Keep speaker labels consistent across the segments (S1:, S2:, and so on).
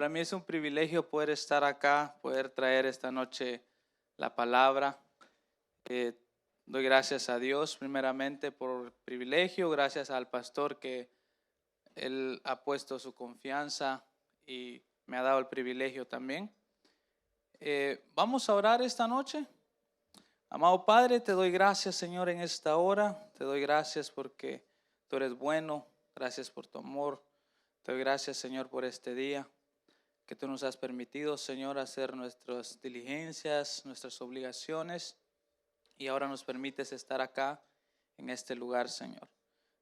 S1: Para mí es un privilegio poder estar acá, poder traer esta noche la palabra. Doy gracias a Dios primeramente por el privilegio, gracias al pastor que él ha puesto su confianza y me ha dado el privilegio también. Vamos a orar esta noche. Amado Padre, te doy gracias, Señor, en esta hora. Te doy gracias porque tú eres bueno. Gracias por tu amor. Te doy gracias, Señor, por este día que tú nos has permitido, Señor, hacer nuestras diligencias, nuestras obligaciones, y ahora nos permites estar acá en este lugar, Señor.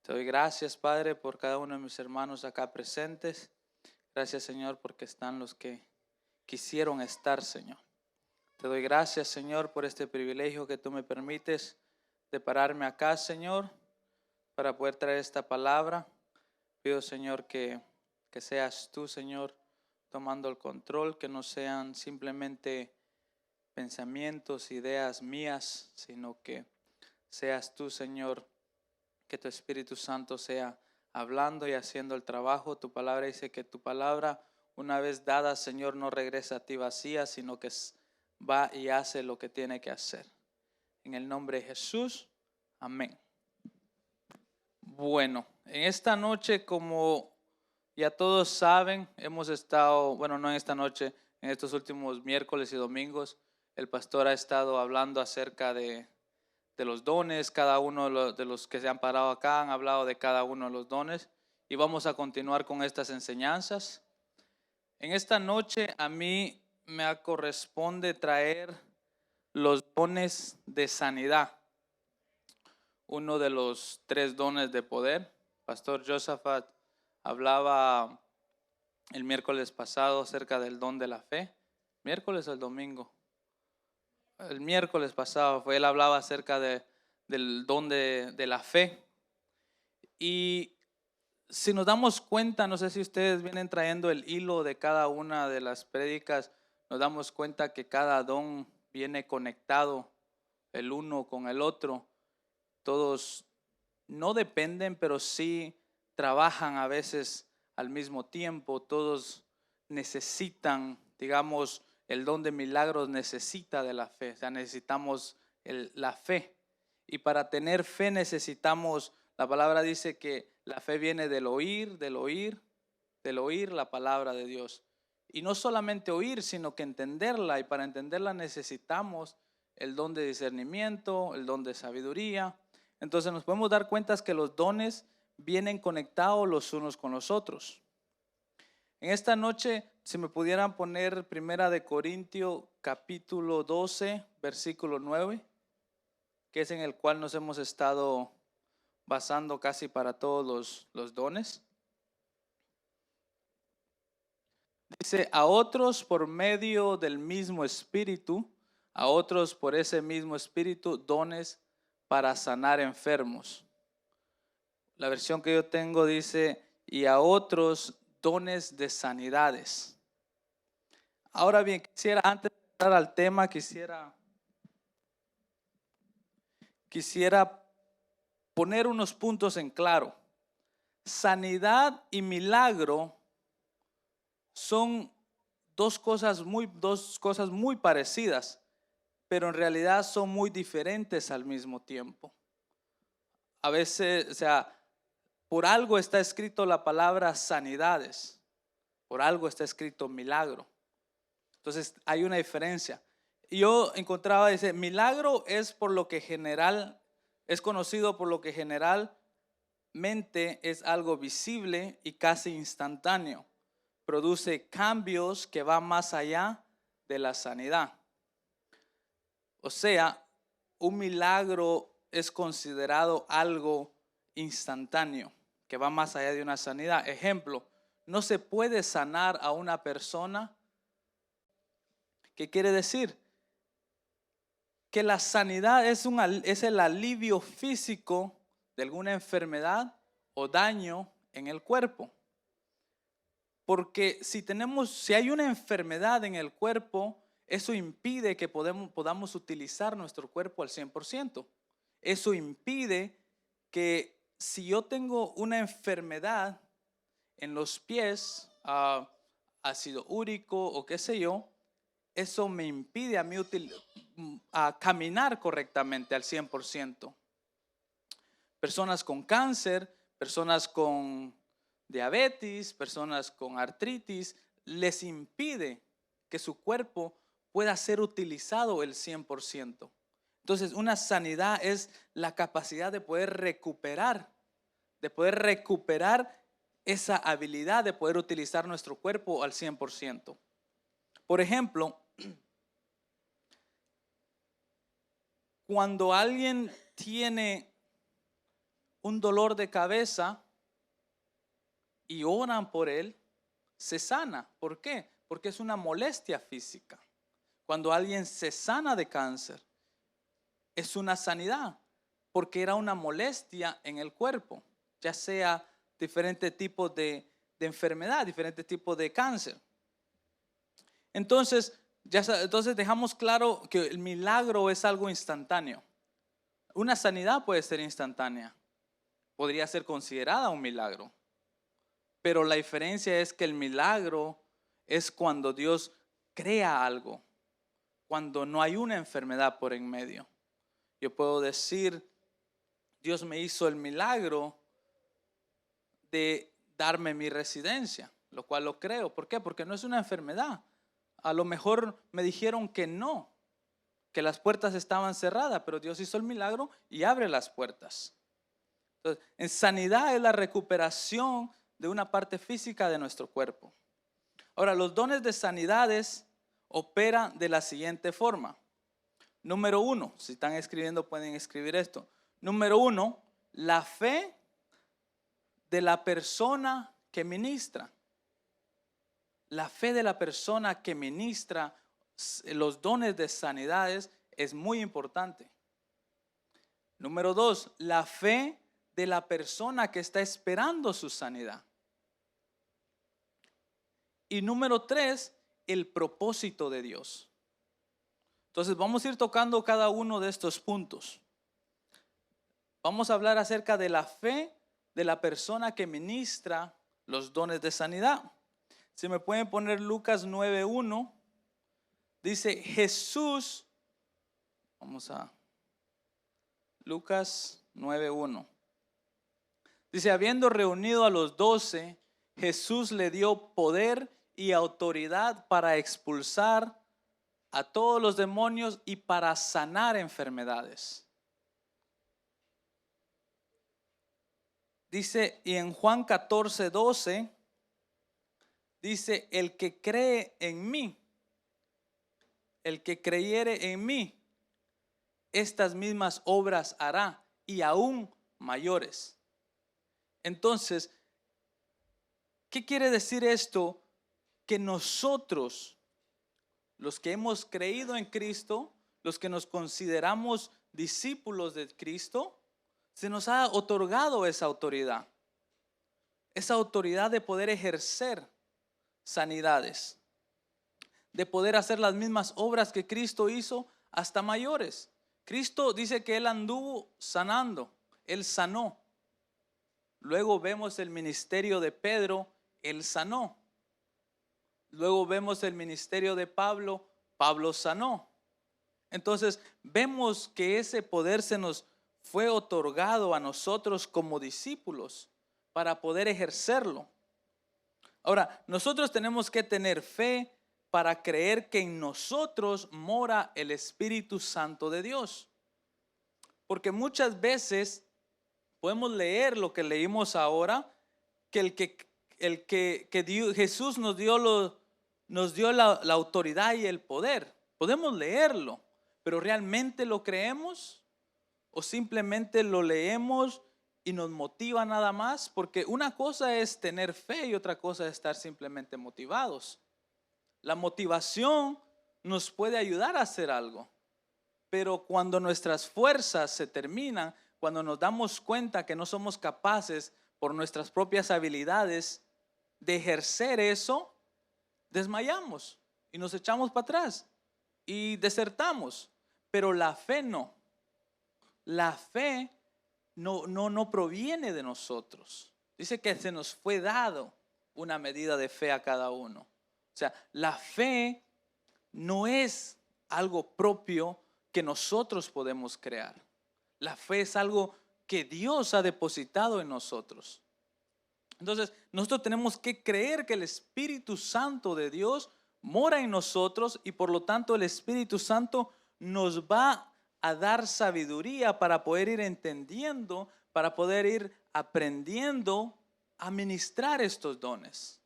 S1: Te doy gracias, Padre, por cada uno de mis hermanos acá presentes. Gracias, Señor, porque están los que quisieron estar, Señor. Te doy gracias, Señor, por este privilegio que tú me permites de pararme acá, Señor, para poder traer esta palabra. Pido, Señor, que seas tú, Señor, tomando el control, que no sean simplemente pensamientos, ideas mías, sino que seas tú, Señor, que tu Espíritu Santo sea hablando y haciendo el trabajo. Tu palabra dice que tu palabra, una vez dada, Señor, no regresa a ti vacía, sino que va y hace lo que tiene que hacer. En el nombre de Jesús, amén. Bueno, en esta noche, como ya todos saben, hemos estado, bueno, no en esta noche, en estos últimos miércoles y domingos, el pastor ha estado hablando acerca de los dones. Cada uno de los que se han parado acá han hablado de cada uno de los dones y vamos a continuar con estas enseñanzas. En esta noche a mí me corresponde traer los dones de sanidad, uno de los 3 dones de poder. Pastor Josaphat hablaba el miércoles pasado acerca del don de la fe. ¿Miércoles o el domingo? El miércoles pasado él hablaba acerca del don de la fe. Y si nos damos cuenta, no sé si ustedes vienen trayendo el hilo de cada una de las prédicas, nos damos cuenta que cada don viene conectado el uno con el otro. Todos no dependen, pero sí trabajan a veces al mismo tiempo. Todos necesitan, digamos, el don de milagros necesita de la fe. O sea, necesitamos la fe. Y para tener fe necesitamos, la palabra dice que la fe viene del oír la palabra de Dios. Y no solamente oír, sino que entenderla. Y para entenderla necesitamos el don de discernimiento, el don de sabiduría. Entonces nos podemos dar cuenta que los dones vienen conectados los unos con los otros. En esta noche, si me pudieran poner 1 Corintios capítulo 12, versículo 9, que es en el cual nos hemos estado basando casi para todos los dones. Dice, a otros por medio del mismo Espíritu, a otros por ese mismo Espíritu, dones para sanar enfermos. La versión que yo tengo dice, y a otros dones de sanidades. Ahora bien, antes de entrar al tema, quisiera poner unos puntos en claro. Sanidad y milagro son dos cosas muy parecidas, pero en realidad son muy diferentes al mismo tiempo. A veces, o sea, por algo está escrito la palabra sanidades, por algo está escrito milagro. Entonces hay una diferencia. Y yo encontraba, dice, milagro es es conocido por lo que generalmente es algo visible y casi instantáneo. Produce cambios que van más allá de la sanidad. O sea, un milagro es considerado algo instantáneo, que va más allá de una sanidad. Ejemplo, no se puede sanar a una persona. ¿Qué quiere decir? Que la sanidad es el alivio físico de alguna enfermedad o daño en el cuerpo. Porque si hay una enfermedad en el cuerpo, eso impide que podamos utilizar nuestro cuerpo al 100%. Eso impide que si yo tengo una enfermedad en los pies, ácido úrico o qué sé yo, eso me impide a mí a caminar correctamente al 100%. Personas con cáncer, personas con diabetes, personas con artritis, les impide que su cuerpo pueda ser utilizado el 100%. Entonces, una sanidad es la capacidad de poder recuperar esa habilidad de poder utilizar nuestro cuerpo al 100%. Por ejemplo, cuando alguien tiene un dolor de cabeza y oran por él, se sana. ¿Por qué? Porque es una molestia física. Cuando alguien se sana de cáncer, es una sanidad, porque era una molestia en el cuerpo, ya sea diferentes tipos de enfermedad, diferentes tipos de cáncer. Entonces dejamos claro que el milagro es algo instantáneo. Una sanidad puede ser instantánea, podría ser considerada un milagro, pero la diferencia es que el milagro es cuando Dios crea algo, cuando no hay una enfermedad por en medio. Yo puedo decir, Dios me hizo el milagro de darme mi residencia, lo cual lo creo. ¿Por qué? Porque no es una enfermedad. A lo mejor me dijeron que no, que las puertas estaban cerradas, pero Dios hizo el milagro y abre las puertas. Entonces, en sanidad es la recuperación de una parte física de nuestro cuerpo. Ahora, los dones de sanidades operan de la siguiente forma. Número 1, si están escribiendo pueden escribir esto. Número 1, la fe de la persona que ministra. La fe de la persona que ministra los dones de sanidades es muy importante. Número 2, la fe de la persona que está esperando su sanidad. Y número 3, el propósito de Dios. Entonces vamos a ir tocando cada uno de estos puntos. Vamos a hablar acerca de la fe de la persona que ministra los dones de sanidad. Si me pueden poner Lucas 9:1, dice Jesús, vamos a Lucas 9:1. Dice, habiendo reunido a los 12, Jesús le dio poder y autoridad para expulsar a todos los demonios y para sanar enfermedades. Dice, y en Juan 14:12, dice, el que cree en mí, el que creyere en mí, estas mismas obras hará y aún mayores. Entonces, ¿qué quiere decir esto? Que nosotros, los que hemos creído en Cristo, los que nos consideramos discípulos de Cristo, se nos ha otorgado esa autoridad de poder ejercer sanidades, de poder hacer las mismas obras que Cristo hizo, hasta mayores. Cristo dice que Él anduvo sanando, Él sanó. Luego vemos el ministerio de Pedro, Él sanó. Luego vemos el ministerio de Pablo, Pablo sanó. Entonces vemos que ese poder se nos fue otorgado a nosotros como discípulos para poder ejercerlo. Ahora, nosotros tenemos que tener fe para creer que en nosotros mora el Espíritu Santo de Dios. Porque muchas veces podemos leer lo que leímos ahora, que Jesús nos dio la autoridad y el poder. Podemos leerlo, pero ¿realmente lo creemos? ¿O simplemente lo leemos y nos motiva nada más? Porque una cosa es tener fe y otra cosa es estar simplemente motivados. La motivación nos puede ayudar a hacer algo, pero cuando nuestras fuerzas se terminan, cuando nos damos cuenta que no somos capaces por nuestras propias habilidades de ejercer eso, desmayamos y nos echamos para atrás y desertamos. Pero la fe no. La fe no proviene de nosotros. Dice que se nos fue dado una medida de fe a cada uno. sea, la fe no es algo propio que nosotros podemos crear. La fe es algo que Dios ha depositado en nosotros. Entonces, nosotros tenemos que creer que el Espíritu Santo de Dios mora en nosotros y por lo tanto el Espíritu Santo nos va a dar sabiduría para poder ir entendiendo, para poder ir aprendiendo a ministrar estos dones.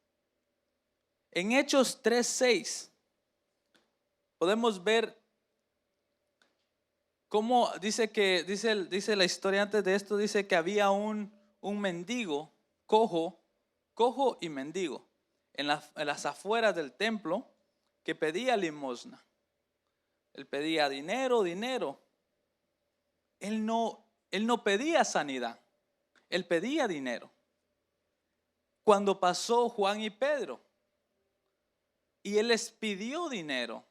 S1: En Hechos 3:6 podemos ver cómo dice la historia antes de esto, dice que había un mendigo, cojo y mendigo, en las afueras del templo, que pedía limosna. Él pedía dinero. Él no pedía sanidad, él pedía dinero. Cuando pasó Juan y Pedro, y él les pidió dinero,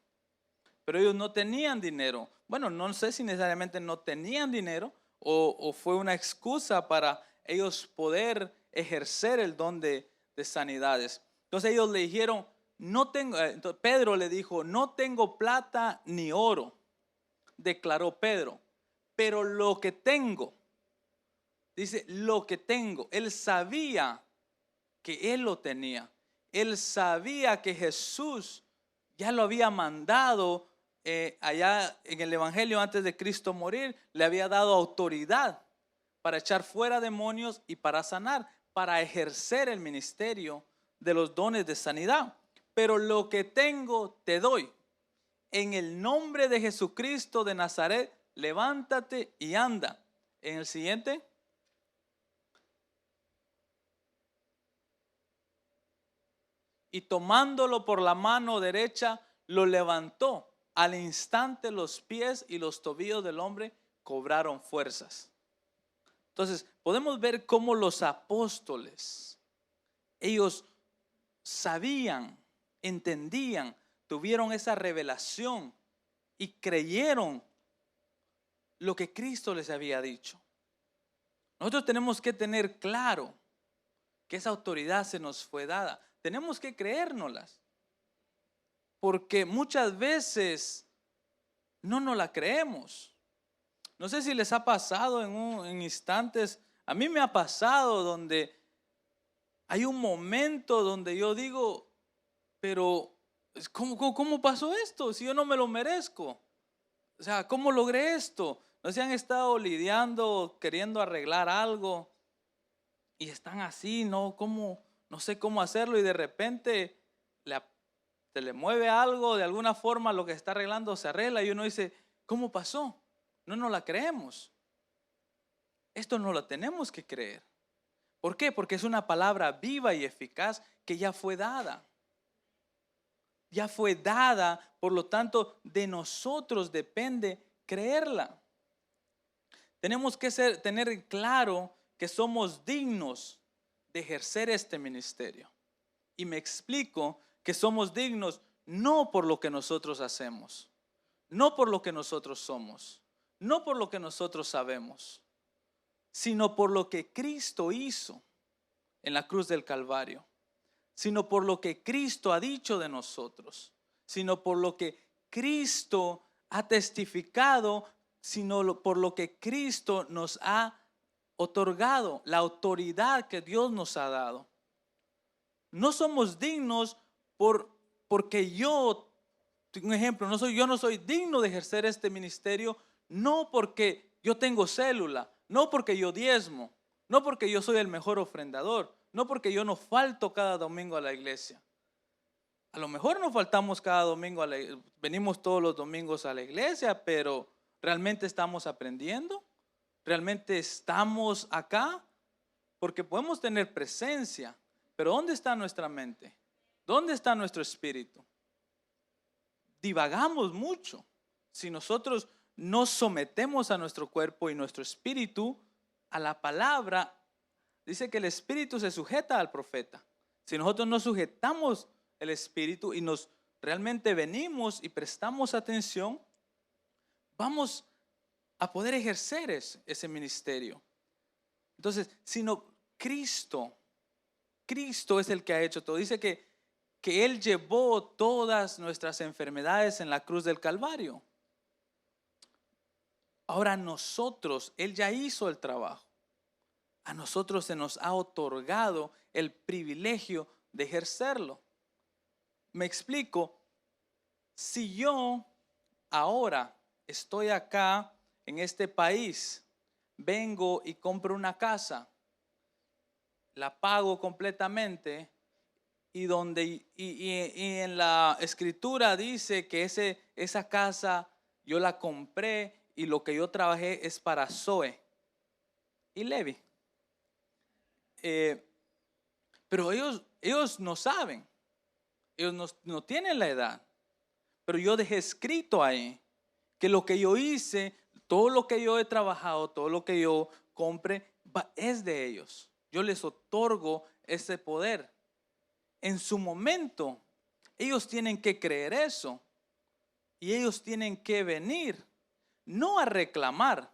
S1: pero ellos no tenían dinero. Bueno, no sé si necesariamente no tenían dinero o fue una excusa para ellos poder ejercer el don de sanidades. Entonces ellos le dijeron, entonces Pedro le dijo, no tengo plata ni oro, declaró Pedro, pero lo que tengo, dice lo que tengo. Él sabía que él lo tenía. Él sabía que Jesús ya lo había mandado allá en el Evangelio antes de Cristo morir. Le había dado autoridad para echar fuera demonios y para sanar, para ejercer el ministerio de los dones de sanidad. Pero lo que tengo te doy. En el nombre de Jesucristo de Nazaret, levántate y anda. En el siguiente. Y tomándolo por la mano derecha, lo levantó. Al instante los pies y los tobillos del hombre cobraron fuerzas. Entonces, podemos ver cómo los apóstoles, ellos sabían, entendían, tuvieron esa revelación y creyeron lo que Cristo les había dicho. Nosotros tenemos que tener claro que esa autoridad se nos fue dada. Tenemos que creérnoslas, porque muchas veces no nos la creemos. No sé si les ha pasado en instantes, a mí me ha pasado donde hay un momento donde yo digo, pero ¿cómo pasó esto? Si yo no me lo merezco. O sea, ¿cómo logré esto? No se han estado lidiando, queriendo arreglar algo y están así, no sé cómo hacerlo y de repente se le mueve algo, de alguna forma lo que está arreglando se arregla y uno dice, ¿cómo pasó? No nos la creemos. Esto no lo tenemos que creer. ¿Por qué? Porque es una palabra viva y eficaz que ya fue dada. Ya fue dada, por lo tanto, de nosotros depende creerla. Tenemos que tener claro que somos dignos de ejercer este ministerio. Y me explico que somos dignos no por lo que nosotros hacemos, no por lo que nosotros somos, no por lo que nosotros sabemos, sino por lo que Cristo hizo en la cruz del Calvario, sino por lo que Cristo ha dicho de nosotros, sino por lo que Cristo ha testificado, sino por lo que Cristo nos ha otorgado, la autoridad que Dios nos ha dado. No somos dignos porque yo, un ejemplo, yo no soy digno de ejercer este ministerio, no porque yo tengo célula, no porque yo diezmo, no porque yo soy el mejor ofrendador, no porque yo no falto cada domingo a la iglesia. A lo mejor no faltamos cada domingo, venimos todos los domingos a la iglesia, pero ¿realmente estamos aprendiendo? ¿Realmente estamos acá? Porque podemos tener presencia, pero ¿dónde está nuestra mente? ¿Dónde está nuestro espíritu? Divagamos mucho. Si nosotros no sometemos a nuestro cuerpo y nuestro espíritu a la palabra, dice que el espíritu se sujeta al profeta. Si nosotros no sujetamos el espíritu y nos realmente venimos y prestamos atención, vamos a poder ejercer ese ministerio. Entonces, sino Cristo es el que ha hecho todo. Dice que que Él llevó todas nuestras enfermedades en la cruz del Calvario. Ahora nosotros, Él ya hizo el trabajo. A nosotros se nos ha otorgado el privilegio de ejercerlo. Me explico. Si yo ahora estoy acá en este país, vengo y compro una casa, la pago completamente y en la escritura dice que esa casa yo la compré y lo que yo trabajé es para Zoe y Levi. Pero ellos no saben, ellos no tienen la edad. Pero yo dejé escrito ahí que lo que yo hice, todo lo que yo he trabajado, todo lo que yo compré, es de ellos. Yo les otorgo ese poder. En su momento, ellos tienen que creer eso. Y ellos tienen que venir, no a reclamar,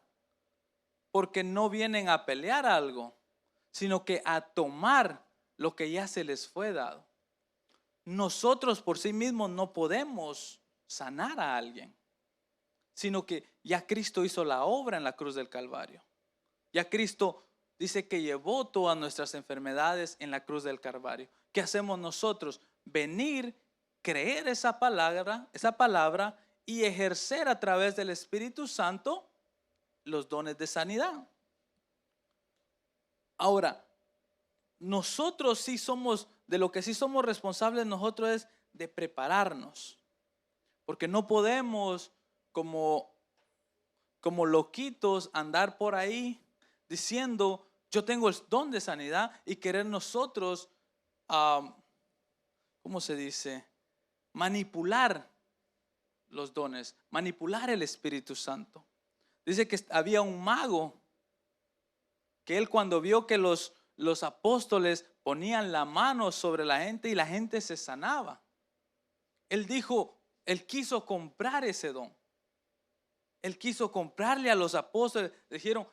S1: porque no vienen a pelear algo, sino que a tomar lo que ya se les fue dado. Nosotros por sí mismos no podemos sanar a alguien, sino que ya Cristo hizo la obra en la cruz del Calvario. Ya Cristo dice que llevó todas nuestras enfermedades en la cruz del Calvario. ¿Qué hacemos nosotros? Venir, creer esa palabra y ejercer a través del Espíritu Santo los dones de sanidad. Ahora, nosotros sí somos, de lo que sí somos responsables nosotros es de prepararnos. Porque no podemos como loquitos andar por ahí diciendo yo tengo el don de sanidad y querer nosotros, ¿cómo se dice? Manipular los dones, manipular el Espíritu Santo. Dice que había un mago que él cuando vio que los apóstoles ponían la mano sobre la gente y la gente se sanaba, él quiso comprar ese don. Él quiso comprarle a los apóstoles. Dijeron,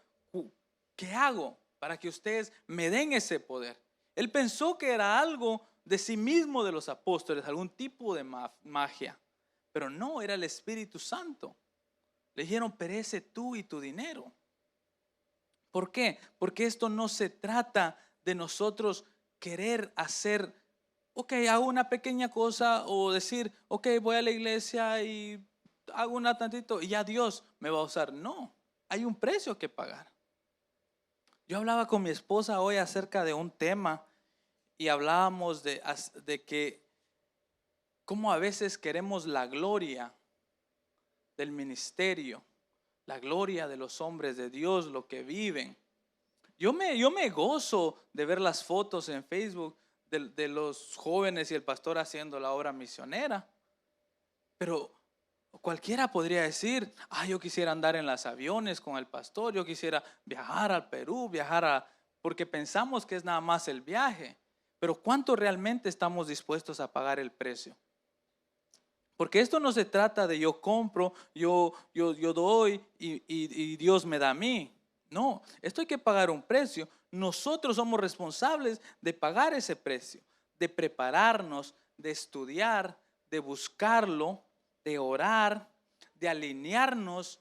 S1: ¿qué hago para que ustedes me den ese poder? Él pensó que era algo de sí mismo de los apóstoles, algún tipo de magia. Pero no, era el Espíritu Santo. Le dijeron, perece tú y tu dinero. ¿Por qué? Porque esto no se trata de nosotros querer hacer, hago una pequeña cosa o decir, voy a la iglesia y hago una tantito y ya Dios me va a usar. No, hay un precio que pagar. Yo hablaba con mi esposa hoy acerca de un tema y hablábamos de que cómo a veces queremos la gloria del ministerio, la gloria de los hombres de Dios, lo que viven. Yo me gozo de ver las fotos en Facebook de los jóvenes y el pastor haciendo la obra misionera. Pero cualquiera podría decir, yo quisiera andar en los aviones con el pastor, yo quisiera viajar al Perú, porque pensamos que es nada más el viaje. Pero ¿cuánto realmente estamos dispuestos a pagar el precio? Porque esto no se trata de yo compro, yo doy y Dios me da a mí. No, esto hay que pagar un precio. Nosotros somos responsables de pagar ese precio, de prepararnos, de estudiar, de buscarlo, de orar, de alinearnos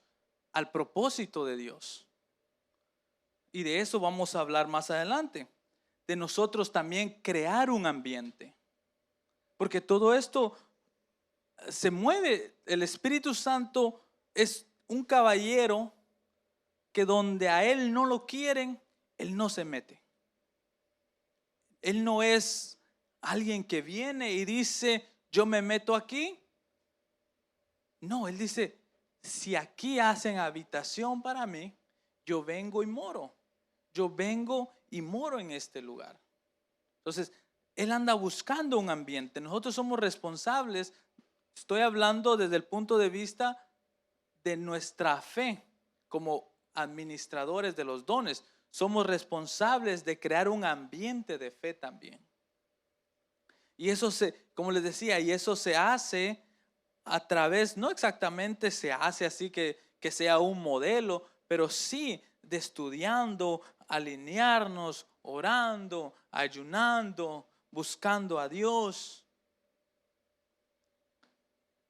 S1: al propósito de Dios. Y de eso vamos a hablar más adelante. De nosotros también crear un ambiente. Porque todo esto se mueve. El Espíritu Santo es un caballero que donde a él no lo quieren, él no se mete. Él no es alguien que viene y dice, yo me meto aquí. No, él dice, si aquí hacen habitación para mí, yo vengo y moro. Yo vengo y moro en este lugar. Entonces, él anda buscando un ambiente. Nosotros somos responsables. Estoy hablando desde el punto de vista de nuestra fe como administradores de los dones. Somos responsables de crear un ambiente de fe también. Y eso como les decía, y eso se hace a través, no exactamente se hace así que sea un modelo, pero sí de estudiando, alinearnos, orando, ayunando, buscando a Dios.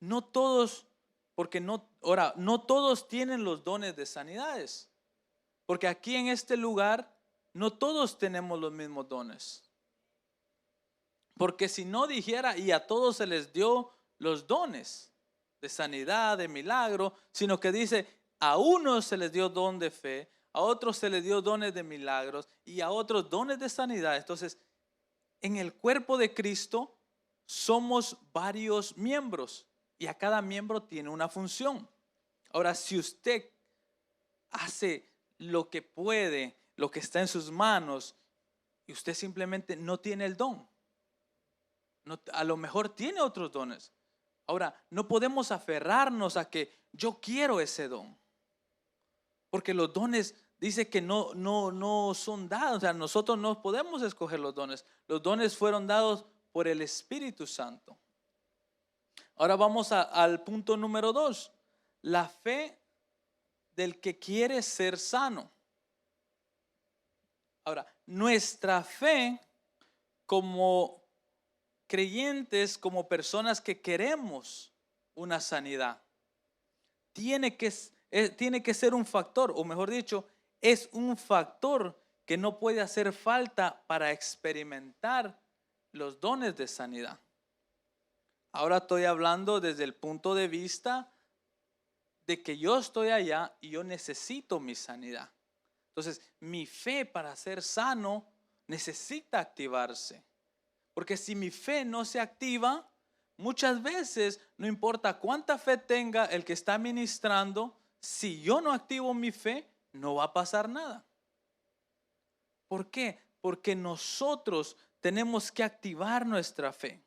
S1: no todos, porque no, ahora, no todos tienen los dones de sanidades. Porque aquí en este lugar no todos tenemos los mismos dones. Porque si no dijera, y a todos se les dio los dones de sanidad, de milagro, sino que dice, a unos se les dio don de fe, a otros se les dio dones de milagros y a otros dones de sanidad. Entonces, en el cuerpo de Cristo somos varios miembros y a cada miembro tiene una función. Ahora, si usted hace lo que puede, lo que está en sus manos, y usted simplemente no tiene el don, no, a lo mejor tiene otros dones. Ahora, no podemos aferrarnos a que yo quiero ese don, porque los dones dice que no son dados. O sea, nosotros no podemos escoger los dones. Los dones fueron dados por el Espíritu Santo. Ahora vamos al punto número 2. La fe del que quiere ser sano. Ahora, nuestra fe como creyentes, como personas que queremos una sanidad, tiene que ser un factor, o mejor dicho, es un factor que no puede hacer falta para experimentar los dones de sanidad. Ahora estoy hablando desde el punto de vista de que yo estoy allá y yo necesito mi sanidad. Entonces, mi fe para ser sano necesita activarse. Porque si mi fe no se activa, muchas veces, no importa cuánta fe tenga el que está ministrando, si yo no activo mi fe, no va a pasar nada. ¿Por qué? Porque nosotros tenemos que activar nuestra fe.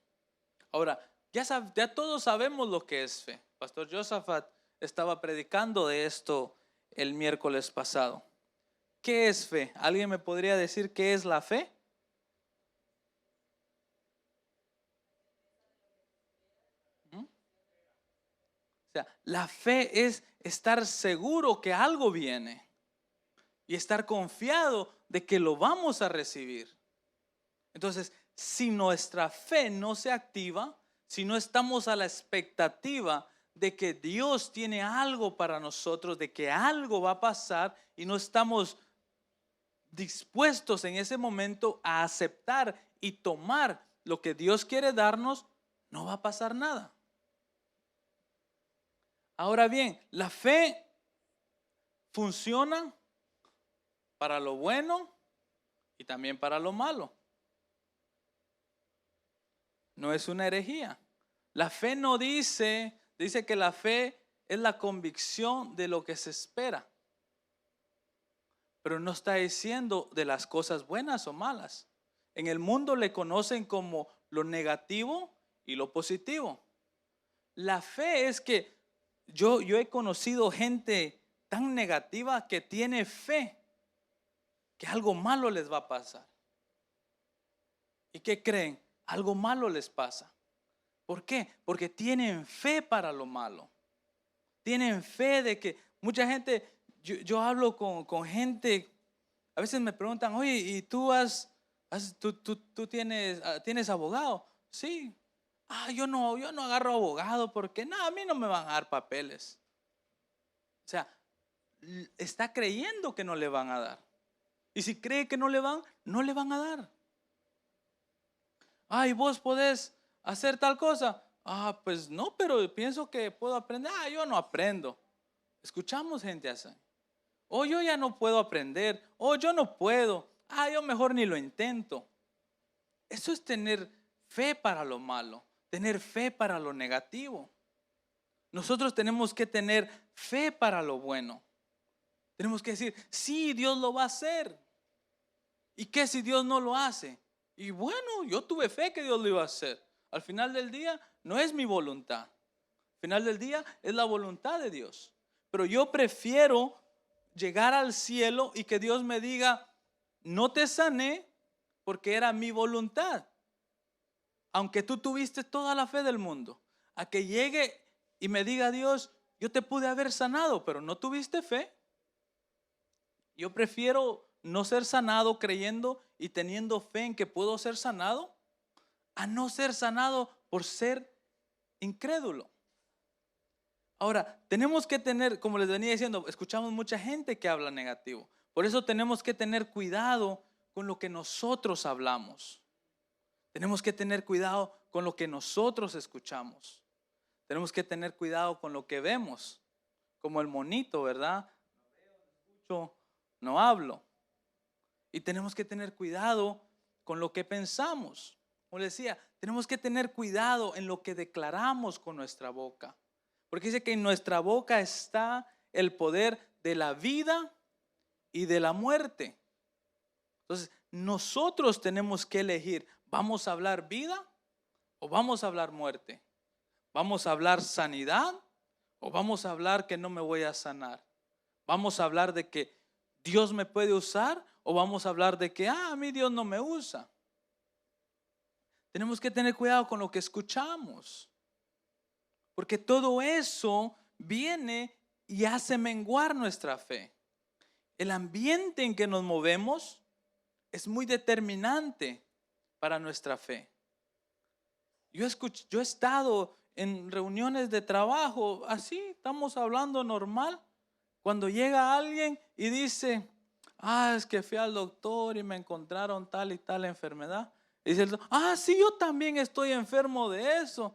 S1: Ahora, ya todos sabemos lo que es fe. Pastor Josafat estaba predicando de esto el miércoles pasado. ¿Qué es fe? ¿Alguien me podría decir qué es la fe? O sea, la fe es estar seguro que algo viene y estar confiado de que lo vamos a recibir. Entonces, si nuestra fe no se activa, si no estamos a la expectativa de que Dios tiene algo para nosotros, de que algo va a pasar y no estamos dispuestos en ese momento a aceptar y tomar lo que Dios quiere darnos, no va a pasar nada. Ahora bien, la fe funciona para lo bueno y también para lo malo. No es una herejía. La fe no dice que la fe es la convicción de lo que se espera. Pero no está diciendo de las cosas buenas o malas. En el mundo le conocen como lo negativo y lo positivo. La fe es que yo he conocido gente tan negativa que tiene fe que algo malo les va a pasar. ¿Y qué creen? Algo malo les pasa. ¿Por qué? Porque tienen fe para lo malo. Tienen fe de que mucha gente, yo hablo con gente, a veces me preguntan, oye, ¿y tú tienes abogado? Sí. Yo no agarro abogado porque a mí no me van a dar papeles. O sea, está creyendo que no le van a dar. Y si cree que no le van a dar. ¿Y vos podés hacer tal cosa? Pues no, pero pienso que puedo aprender. Yo no aprendo. Escuchamos gente así. Yo ya no puedo aprender. Yo no puedo. Yo mejor ni lo intento. Eso es tener fe para lo malo, tener fe para lo negativo. Nosotros tenemos que tener fe para lo bueno. Tenemos que decir, sí, Dios lo va a hacer. ¿Y qué si Dios no lo hace? Y bueno, yo tuve fe que Dios lo iba a hacer. Al final del día no es mi voluntad. Al final del día es la voluntad de Dios. Pero yo prefiero llegar al cielo y que Dios me diga, no te sané porque era mi voluntad. Aunque tú tuviste toda la fe del mundo. A que llegue y me diga Dios, yo te pude haber sanado, pero no tuviste fe. Yo prefiero no ser sanado creyendo y teniendo fe en que puedo ser sanado, a no ser sanado por ser incrédulo. Ahora, tenemos que tener, como les venía diciendo, escuchamos mucha gente que habla negativo. Por eso tenemos que tener cuidado con lo que nosotros hablamos. Tenemos que tener cuidado con lo que nosotros escuchamos. Tenemos que tener cuidado con lo que vemos. Como el monito, ¿verdad? Yo no hablo. Y tenemos que tener cuidado con lo que pensamos. Como les decía, tenemos que tener cuidado en lo que declaramos con nuestra boca. Porque dice que en nuestra boca está el poder de la vida y de la muerte. Entonces, nosotros tenemos que elegir, ¿vamos a hablar vida o vamos a hablar muerte? ¿Vamos a hablar sanidad o vamos a hablar que no me voy a sanar? ¿Vamos a hablar de que Dios me puede usar o vamos a hablar de que a mí Dios no me usa? Tenemos que tener cuidado con lo que escuchamos, porque todo eso viene y hace menguar nuestra fe. El ambiente en que nos movemos es muy determinante para nuestra fe. Yo he estado en reuniones de trabajo, así estamos hablando normal. Cuando llega alguien y dice, es que fui al doctor y me encontraron tal y tal enfermedad. Y dice el doctor, sí, yo también estoy enfermo de eso.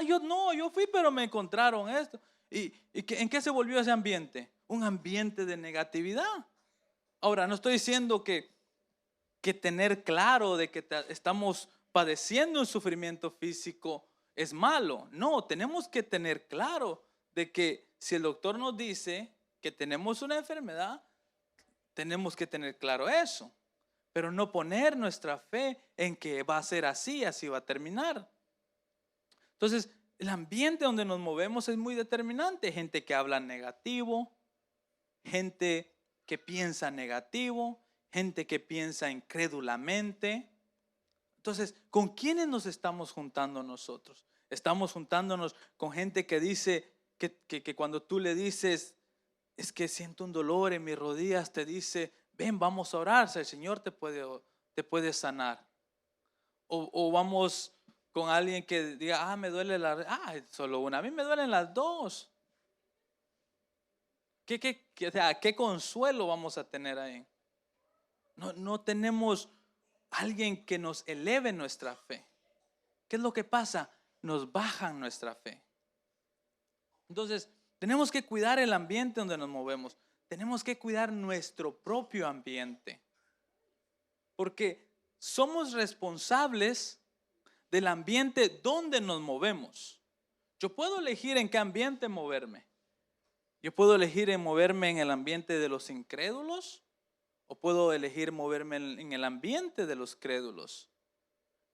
S1: Yo fui, pero me encontraron esto. ¿En qué se volvió ese ambiente? Un ambiente de negatividad. Ahora, no estoy diciendo que tener claro de que estamos padeciendo un sufrimiento físico es malo. No, tenemos que tener claro de que si el doctor nos dice que tenemos una enfermedad, tenemos que tener claro eso, pero no poner nuestra fe en que va a ser así, así va a terminar. Entonces, el ambiente donde nos movemos es muy determinante. Gente que habla negativo, gente que piensa negativo, gente que piensa incrédulamente. Entonces, ¿con quiénes nos estamos juntando nosotros? Estamos juntándonos con gente que dice que cuando tú le dices, es que siento un dolor en mis rodillas, te dice, ven, vamos a orar, el Señor te puede sanar. O vamos con alguien que diga, me duele solo una, a mí me duelen las dos. ¿Qué consuelo vamos a tener ahí? No tenemos alguien que nos eleve nuestra fe. ¿Qué es lo que pasa? Nos bajan nuestra fe. Entonces, tenemos que cuidar el ambiente donde nos movemos. Tenemos que cuidar nuestro propio ambiente. Porque somos responsables del ambiente donde nos movemos. Yo puedo elegir en qué ambiente moverme. Yo puedo elegir en moverme en el ambiente de los incrédulos o puedo elegir moverme en el ambiente de los crédulos.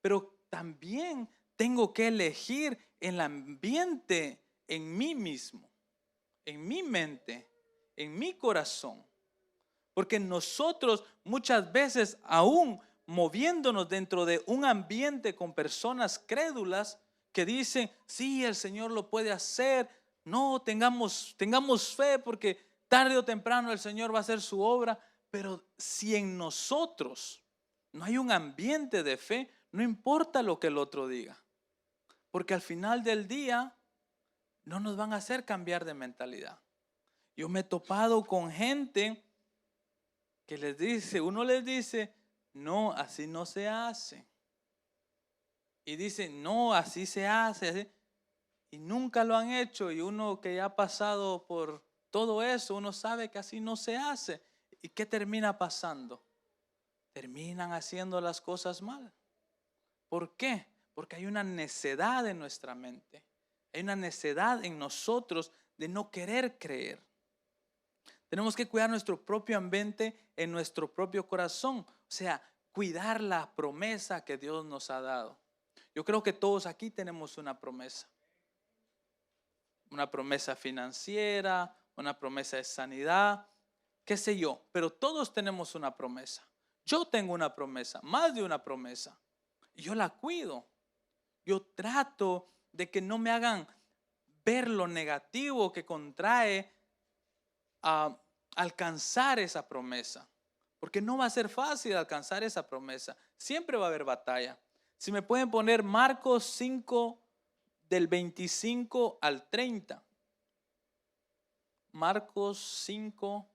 S1: Pero también tengo que elegir el ambiente en mí mismo, en mi mente, en mi corazón. Porque nosotros muchas veces, aún moviéndonos dentro de un ambiente con personas crédulas que dicen, sí, el Señor lo puede hacer, no, tengamos fe porque tarde o temprano el Señor va a hacer su obra. Pero si en nosotros no hay un ambiente de fe, no importa lo que el otro diga, porque al final del día no nos van a hacer cambiar de mentalidad. Yo me he topado con gente que uno les dice, no, así no se hace. Y dice, no, así se hace. Así. Y nunca lo han hecho. Y uno que ya ha pasado por todo eso, uno sabe que así no se hace. ¿Y qué termina pasando? Terminan haciendo las cosas mal. ¿Por qué? Porque hay una necedad en nuestra mente. Hay una necedad en nosotros de no querer creer. Tenemos que cuidar nuestro propio ambiente en nuestro propio corazón. O sea, cuidar la promesa que Dios nos ha dado. Yo creo que todos aquí tenemos una promesa. Una promesa financiera, una promesa de sanidad, qué sé yo. Pero todos tenemos una promesa. Yo tengo una promesa, más de una promesa. Y yo la cuido. Yo trato de que no me hagan ver lo negativo que contrae a alcanzar esa promesa, porque no va a ser fácil alcanzar esa promesa. Siempre va a haber batalla. Si me pueden poner Marcos 5 del 25 al 30. Marcos 5,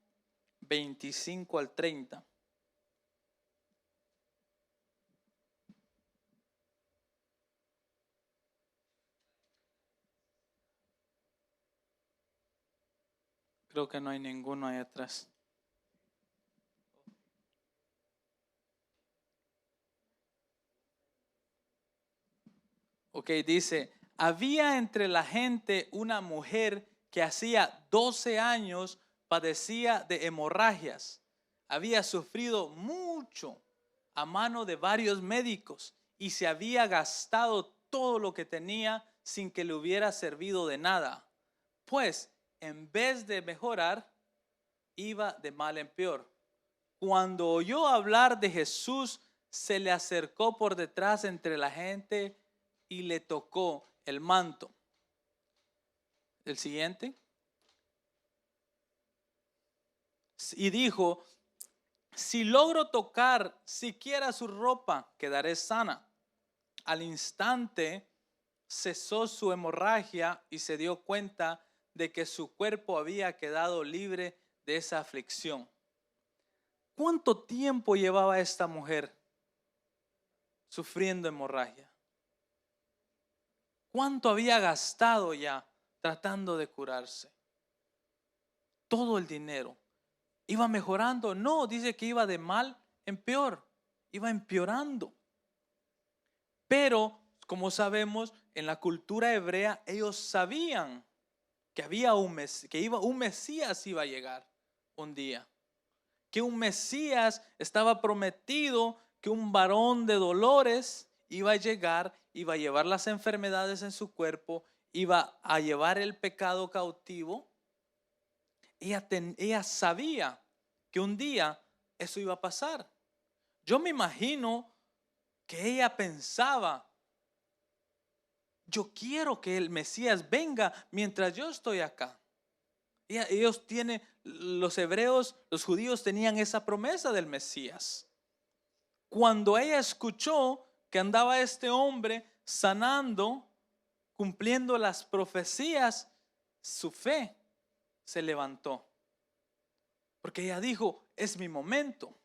S1: 25 al 30. Creo que no hay ninguno ahí atrás. Ok, dice, había entre la gente una mujer que hacía 12 años padecía de hemorragias. Había sufrido mucho a mano de varios médicos y se había gastado todo lo que tenía sin que le hubiera servido de nada. Pues en vez de mejorar, iba de mal en peor. Cuando oyó hablar de Jesús, se le acercó por detrás entre la gente y le tocó el manto. El siguiente. Y dijo, si logro tocar siquiera su ropa, quedaré sana. Al instante cesó su hemorragia y se dio cuenta de que su cuerpo había quedado libre de esa aflicción. ¿Cuánto tiempo llevaba esta mujer sufriendo hemorragia? ¿Cuánto había gastado ya tratando de curarse? Todo el dinero. ¿Iba mejorando? No, dice que iba de mal en peor. Iba empeorando. Pero, como sabemos, en la cultura hebrea ellos sabían que había un Mesías iba a llegar un día. Que un Mesías estaba prometido, que un varón de dolores iba a llegar, iba a llevar las enfermedades en su cuerpo, iba a llevar el pecado cautivo. Ella sabía que un día eso iba a pasar. Yo me imagino que ella pensaba, yo quiero que el Mesías venga mientras yo estoy acá. Los hebreos, los judíos tenían esa promesa del Mesías. Cuando ella escuchó que andaba este hombre sanando, cumpliendo las profecías, su fe se levantó. Porque ella dijo, es mi momento.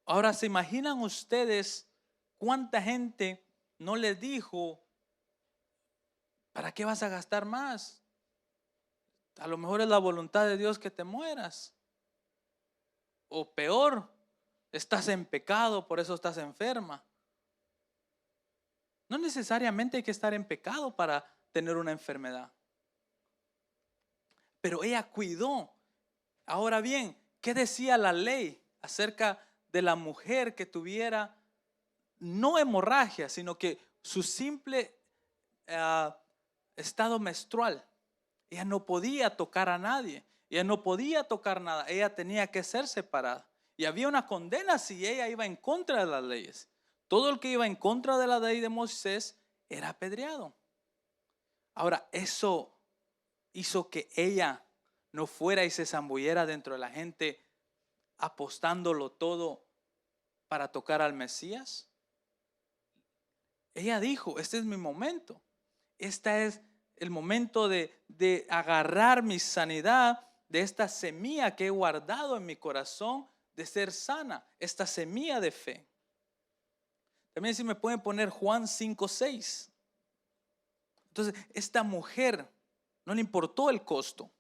S1: Ahora, ¿se imaginan ustedes cuánta gente no le dijo, ¿para qué vas a gastar más? A lo mejor es la voluntad de Dios que te mueras. O peor, estás en pecado, por eso estás enferma. No necesariamente hay que estar en pecado para tener una enfermedad. Pero ella cuidó. Ahora bien, ¿qué decía la ley acerca de la mujer que tuviera no hemorragia, sino que su simple estado menstrual? Ella no podía tocar a nadie. Ella no podía tocar nada. Ella tenía que ser separada. Y había una condena si ella iba en contra de las leyes. Todo el que iba en contra de la ley de Moisés era apedreado. Ahora, eso hizo que ella no fuera y se zambullera dentro de la gente apostándolo todo para tocar al Mesías. Ella dijo, este es mi momento. Este es el momento de agarrar mi sanidad, de esta semilla que he guardado en mi corazón, de ser sana, esta semilla de fe. También si me pueden poner Juan 5:6. Entonces, esta mujer no le importó el costo.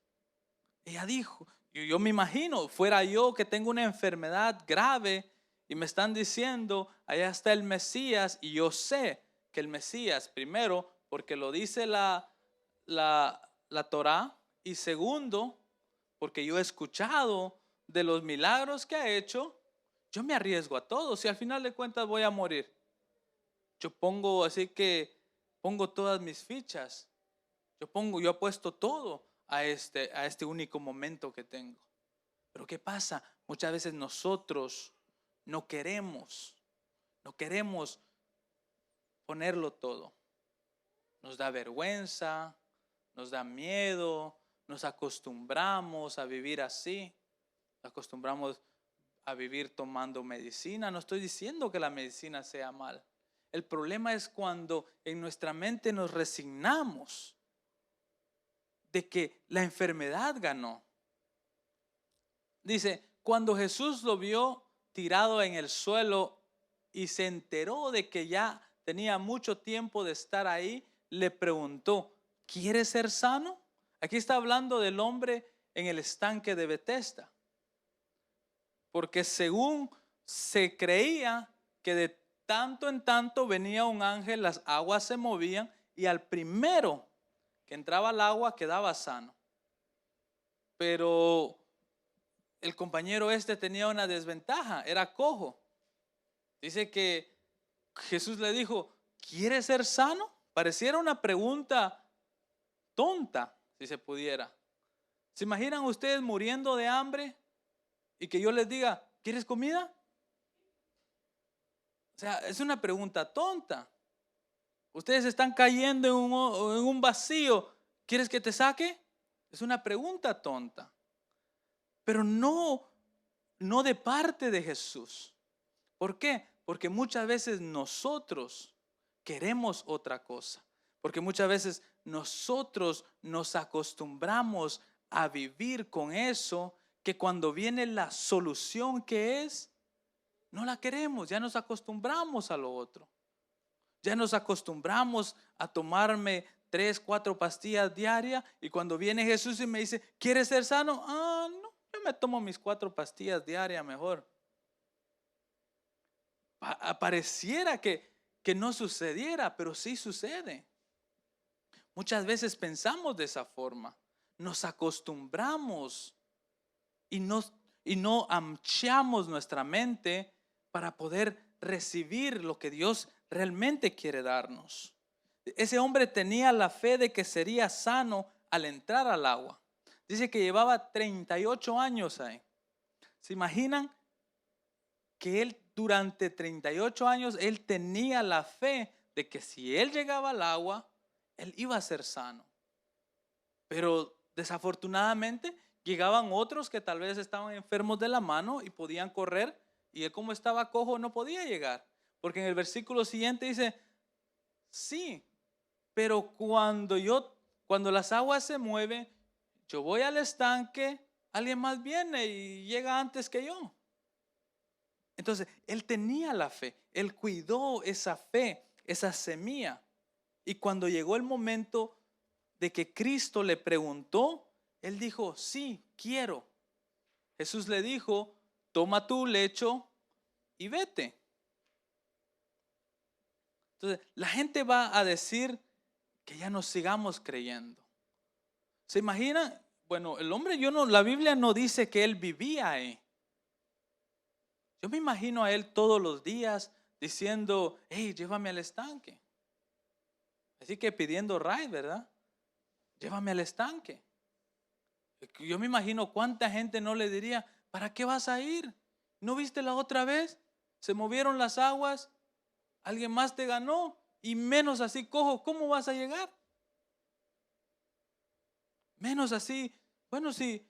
S1: Ella dijo, yo me imagino, fuera yo que tengo una enfermedad grave y me están diciendo, allá está el Mesías, y yo sé que el Mesías, primero, porque lo dice la Torá, y segundo, porque yo he escuchado de los milagros que ha hecho, yo me arriesgo a todo. Si al final de cuentas voy a morir, yo pongo todas mis fichas. Yo apuesto todo a este único momento que tengo. Pero ¿qué pasa? Muchas veces nosotros no queremos ponerlo todo. Nos da vergüenza, nos da miedo, nos acostumbramos a vivir así, nos acostumbramos a vivir tomando medicina. No estoy diciendo que la medicina sea mal. El problema es cuando en nuestra mente nos resignamos de que la enfermedad ganó. Dice, cuando Jesús lo vio tirado en el suelo y se enteró de que ya tenía mucho tiempo de estar ahí, le preguntó, ¿quieres ser sano? Aquí está hablando del hombre en el estanque de Betesda. Porque según se creía que de tanto en tanto venía un ángel, las aguas se movían y al primero que entraba al agua quedaba sano. Pero el compañero tenía una desventaja, era cojo. Dice que Jesús le dijo, ¿quieres ser sano? Pareciera una pregunta tonta, si se pudiera. ¿Se imaginan ustedes muriendo de hambre y que yo les diga, ¿quieres comida? O sea, es una pregunta tonta. Ustedes están cayendo en un vacío. ¿Quieres que te saque? Es una pregunta tonta. Pero no de parte de Jesús. ¿Por qué? Porque muchas veces nosotros queremos otra cosa. Porque muchas veces nosotros nos acostumbramos a vivir con eso, que cuando viene la solución que es, no la queremos, ya nos acostumbramos a lo otro. Ya nos acostumbramos a tomarme 3, 4 pastillas diarias y cuando viene Jesús y me dice, ¿quieres ser sano? No, yo me tomo mis 4 pastillas diarias mejor. Pareciera que no sucediera, pero sí sucede. Muchas veces pensamos de esa forma, nos acostumbramos y no ampliamos nuestra mente para poder recibir lo que Dios realmente quiere darnos. Ese hombre tenía la fe de que sería sano al entrar al agua. Dice que llevaba 38 años ahí. ¿Se imaginan que él durante 38 años, él tenía la fe de que si él llegaba al agua, él iba a ser sano? Pero desafortunadamente llegaban otros que tal vez estaban enfermos de la mano y podían correr, y él, como estaba cojo, no podía llegar. Porque en el versículo siguiente dice, sí, pero cuando las aguas se mueven, yo voy al estanque, alguien más viene y llega antes que yo. Entonces, él tenía la fe, él cuidó esa fe, esa semilla. Y cuando llegó el momento de que Cristo le preguntó, él dijo, sí, quiero. Jesús le dijo, toma tu lecho y vete. Entonces, la gente va a decir que ya no sigamos creyendo. ¿Se imaginan? Bueno, el hombre, la Biblia no dice que él vivía ahí. Yo me imagino a él todos los días diciendo, hey, llévame al estanque. Así que pidiendo ride, ¿verdad? Llévame al estanque. Yo me imagino cuánta gente no le diría, ¿para qué vas a ir? ¿No viste la otra vez? Se movieron las aguas, alguien más te ganó y menos así cojo, ¿cómo vas a llegar? Menos así, bueno, si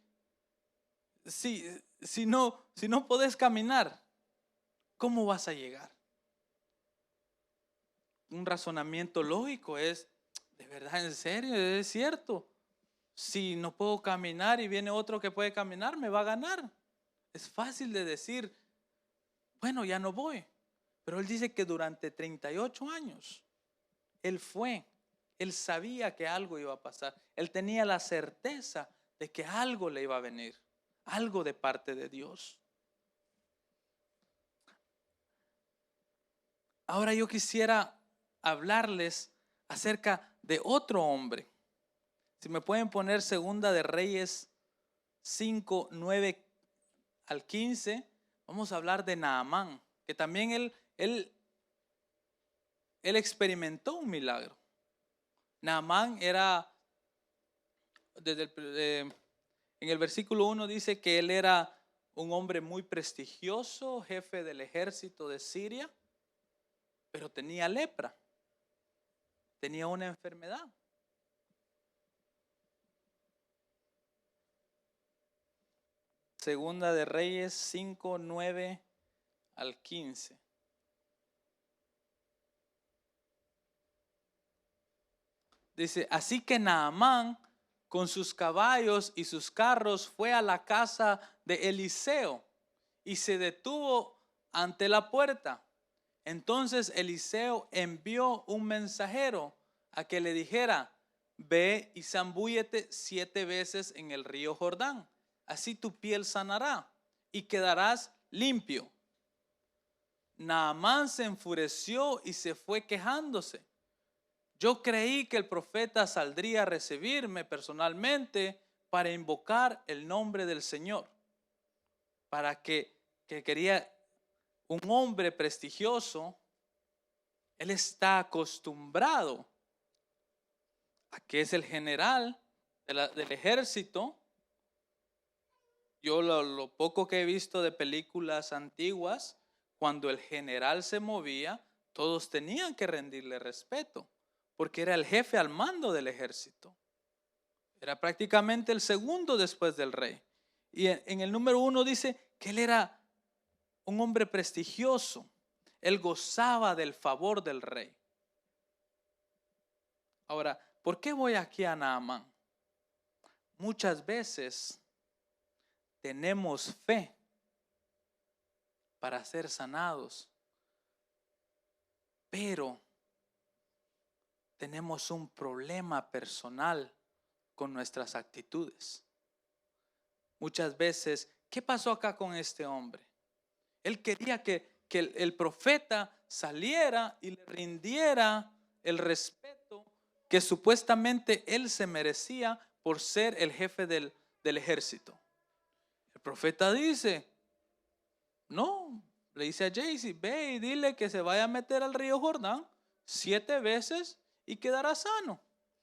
S1: no podés caminar, ¿cómo vas a llegar? Un razonamiento lógico es, de verdad, en serio, es cierto. Si no puedo caminar y viene otro que puede caminar, me va a ganar. Es fácil de decir, bueno, ya no voy. Pero él dice que durante 38 años, él sabía que algo iba a pasar. Él tenía la certeza de que algo le iba a venir, algo de parte de Dios. Ahora yo quisiera hablarles acerca de otro hombre. Si me pueden poner Segunda de Reyes 5, 9 al 15, vamos a hablar de Naamán, que también él experimentó un milagro. Naamán era, en el versículo 1 dice que él era un hombre muy prestigioso, jefe del ejército de Siria, pero tenía lepra, tenía una enfermedad. Segunda de Reyes 5, 9 al 15. Dice, así que Naamán con sus caballos y sus carros fue a la casa de Eliseo y se detuvo ante la puerta. Entonces Eliseo envió un mensajero a que le dijera: ve y zambúllete 7 veces en el río Jordán, así tu piel sanará y quedarás limpio. Naamán se enfureció y se fue quejándose. Yo creí que el profeta saldría a recibirme personalmente para invocar el nombre del Señor, para que quería un hombre prestigioso. Él está acostumbrado a que es el general del ejército. Yo lo poco que he visto de películas antiguas, cuando el general se movía, todos tenían que rendirle respeto, porque era el jefe al mando del ejército. Era prácticamente el segundo después del rey. Y en el número 1 dice que él era un hombre prestigioso. Él gozaba del favor del rey. Ahora, ¿por qué voy aquí a Naamán? Muchas veces tenemos fe para ser sanados, pero tenemos un problema personal con nuestras actitudes. Muchas veces, ¿qué pasó acá con este hombre? Él quería que el profeta saliera y le rindiera el respeto que supuestamente él se merecía por ser el jefe del ejército. El profeta dice, no, le dice a Jaycee, ve y dile que se vaya a meter al río Jordán 7 veces y quedará sano.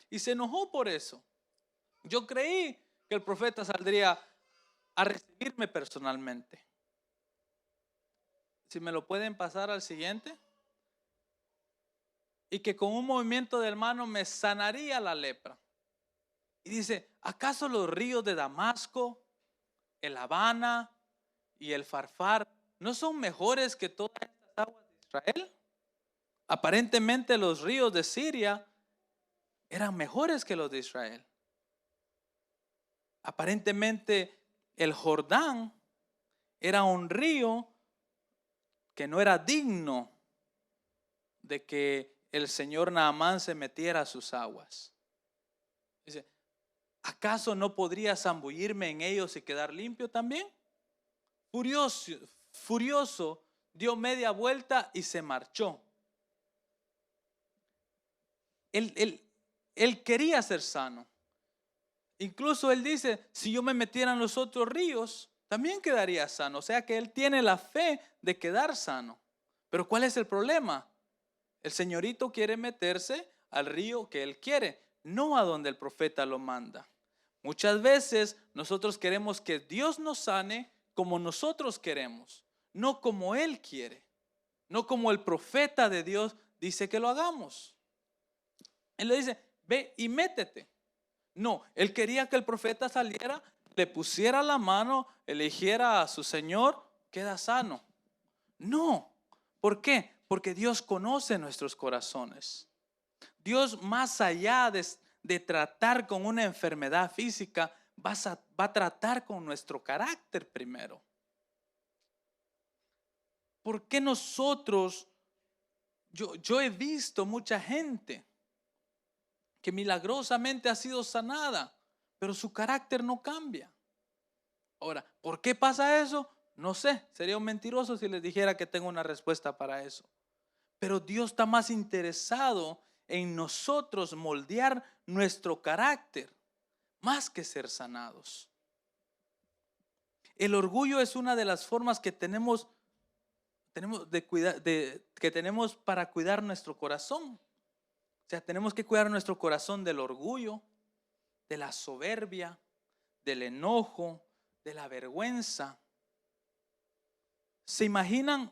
S1: Y se enojó por eso. Yo creí que el profeta saldría a recibirme personalmente. Si me lo pueden pasar al siguiente. Y que con un movimiento de mano me sanaría la lepra. Y dice, ¿acaso los ríos de Damasco, el Habana y el Farfar no son mejores que todas estas aguas de Israel? Aparentemente los ríos de Siria eran mejores que los de Israel. Aparentemente el Jordán era un río que no era digno de que el señor Naamán se metiera a sus aguas. Dice, ¿acaso no podría zambullirme en ellos y quedar limpio también? Furioso, dio media vuelta y se marchó. Él quería ser sano. Incluso él dice, si yo me metiera en los otros ríos, también quedaría sano. O sea que él tiene la fe de quedar sano. Pero ¿cuál es el problema? El señorito quiere meterse al río que él quiere, no a donde el profeta lo manda. Muchas veces nosotros queremos que Dios nos sane como nosotros queremos, no como Él quiere, no como el profeta de Dios dice que lo hagamos. Él le dice, ve y métete. No, él quería que el profeta saliera, le pusiera la mano, eligiera a su Señor, queda sano. No, ¿por qué? Porque Dios conoce nuestros corazones. Dios, más allá de tratar con una enfermedad física, va a tratar con nuestro carácter primero. ¿Por qué nosotros, yo he visto mucha gente que milagrosamente ha sido sanada, pero su carácter no cambia? Ahora, ¿por qué pasa eso? No sé, sería un mentiroso si les dijera que tengo una respuesta para eso. Pero Dios está más interesado en nosotros moldear nuestro carácter, más que ser sanados. El orgullo es una de las formas que tenemos para cuidar nuestro corazón. O sea, tenemos que cuidar nuestro corazón del orgullo, de la soberbia, del enojo, de la vergüenza. ¿Se imaginan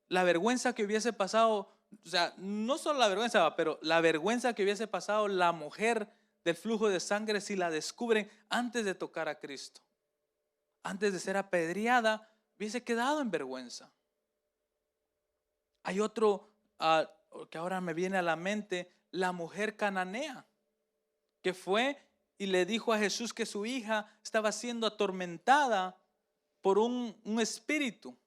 S1: la vergüenza que hubiese pasado? O sea, no solo la vergüenza, pero la vergüenza que hubiese pasado la mujer del flujo de sangre si la descubren antes de tocar a Cristo. Antes de ser apedreada, hubiese quedado en vergüenza. Hay otro que ahora me viene a la mente, la mujer cananea, que fue y le dijo a Jesús que su hija estaba siendo atormentada por un espíritu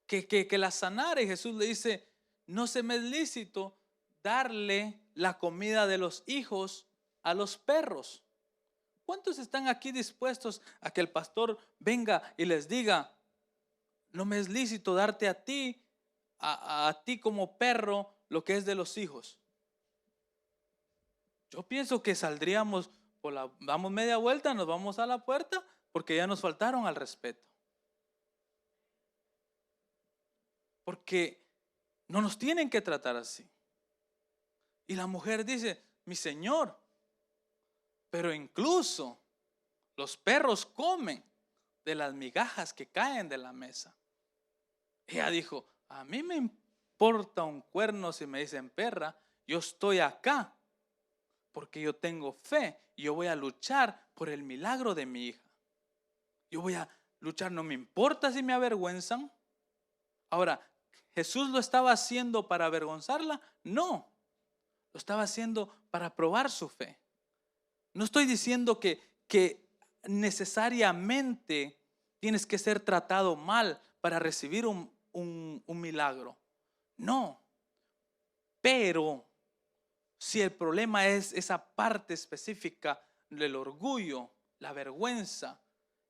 S1: que la sanara. Y Jesús le dice: no se me es lícito darle la comida de los hijos a los perros. ¿Cuántos están aquí dispuestos a que el pastor venga y les diga: no me es lícito darte a ti, a ti como perro, lo que es de los hijos? Yo pienso que saldríamos, damos media vuelta, nos vamos a la puerta, porque ya nos faltaron al respeto. Porque no nos tienen que tratar así. Y la mujer dice: mi señor, pero incluso los perros comen de las migajas que caen de la mesa. Ella dijo: a mí me importa un cuerno si me dicen perra. Yo estoy acá porque yo tengo fe y yo voy a luchar por el milagro de mi hija. Yo voy a luchar, no me importa si me avergüenzan. Ahora, ¿Jesús lo estaba haciendo para avergonzarla? No, lo estaba haciendo para probar su fe. No estoy diciendo que necesariamente tienes que ser tratado mal para recibir un milagro. No, pero si el problema es esa parte específica del orgullo, la vergüenza,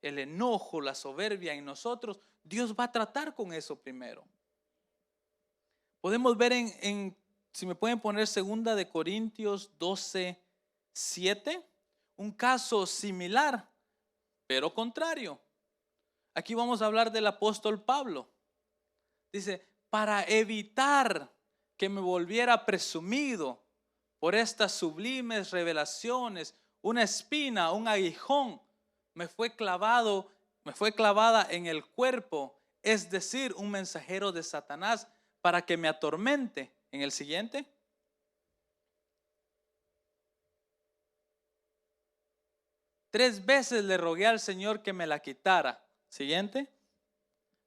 S1: el enojo, la soberbia en nosotros, Dios va a tratar con eso primero. Podemos ver si me pueden poner 2 de Corintios 12:7, un caso similar, pero contrario. Aquí vamos a hablar del apóstol Pablo. Dice: para evitar que me volviera presumido por estas sublimes revelaciones, una espina, un aguijón me fue clavada en el cuerpo, es decir, un mensajero de Satanás para que me atormente. En el siguiente. Tres veces le rogué al Señor que me la quitara. Siguiente.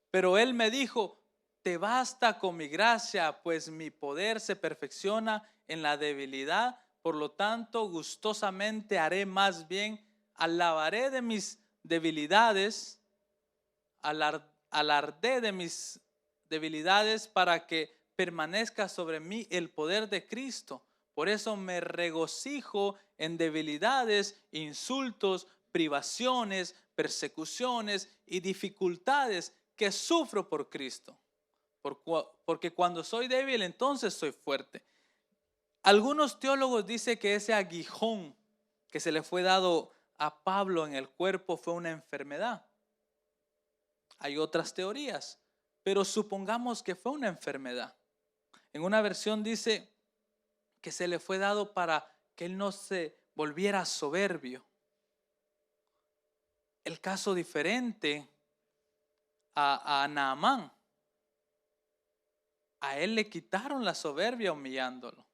S1: Pero Él me dijo: te basta con mi gracia, pues mi poder se perfecciona en la debilidad. Por lo tanto, gustosamente haré, más bien alabaré de mis debilidades, alarde de mis debilidades, para que permanezca sobre mí el poder de Cristo. Por eso me regocijo en debilidades, insultos, privaciones, persecuciones y dificultades que sufro por Cristo. Porque cuando soy débil, entonces soy fuerte. Algunos teólogos dicen que ese aguijón que se le fue dado a Pablo en el cuerpo fue una enfermedad. Hay otras teorías, pero supongamos que fue una enfermedad. En una versión dice que se le fue dado para que él no se volviera soberbio. El caso diferente a Naamán. A él le quitaron la soberbia humillándolo.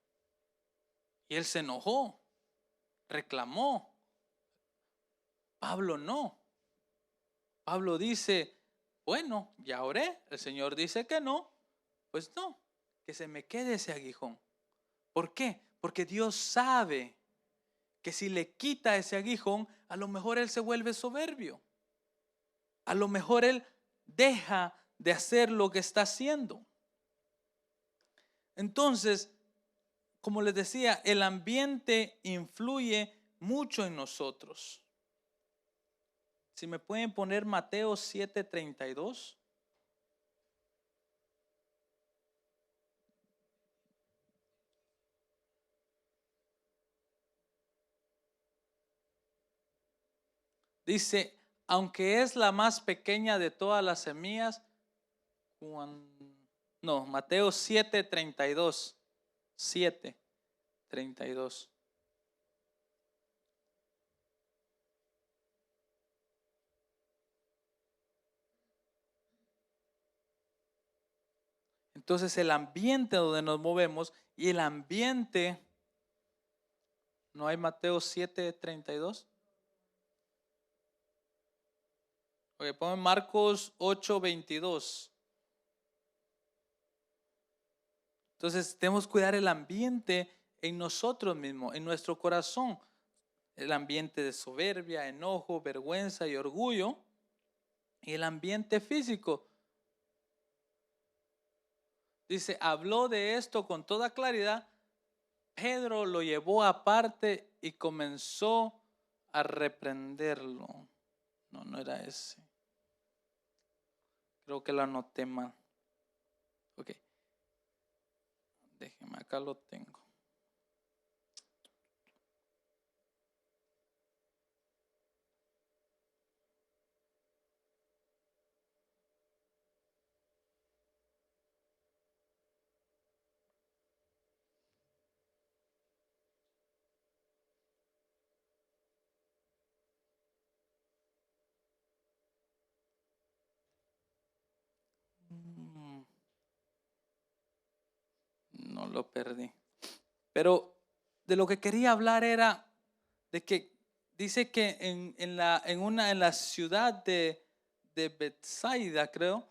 S1: Y él se enojó, reclamó. Pablo no. Pablo dice: bueno, ya oré, el Señor dice que no, pues no, que se me quede ese aguijón. ¿Por qué? Porque Dios sabe que si le quita ese aguijón, a lo mejor él se vuelve soberbio. A lo mejor él deja de hacer lo que está haciendo. Entonces, como les decía, el ambiente influye mucho en nosotros. Si me pueden poner Mateo 7:32. Dice: aunque es la más pequeña de todas las semillas, Mateo 7:32. 7:32. Entonces el ambiente donde nos movemos y el ambiente, ¿no hay Mateo 7:32? Ok, pongan Marcos 8:22. Entonces debemos cuidar el ambiente en nosotros mismos, en nuestro corazón. el ambiente de soberbia, enojo, vergüenza y orgullo, y el ambiente físico. Dice, habló de esto con toda claridad. Pedro lo llevó aparte y comenzó a reprenderlo. No era ese. Creo que lo anoté mal. Ok. Déjeme, acá lo tengo. No lo perdí. Pero de lo que quería hablar era de que dice que en la ciudad de Bethsaida, creo,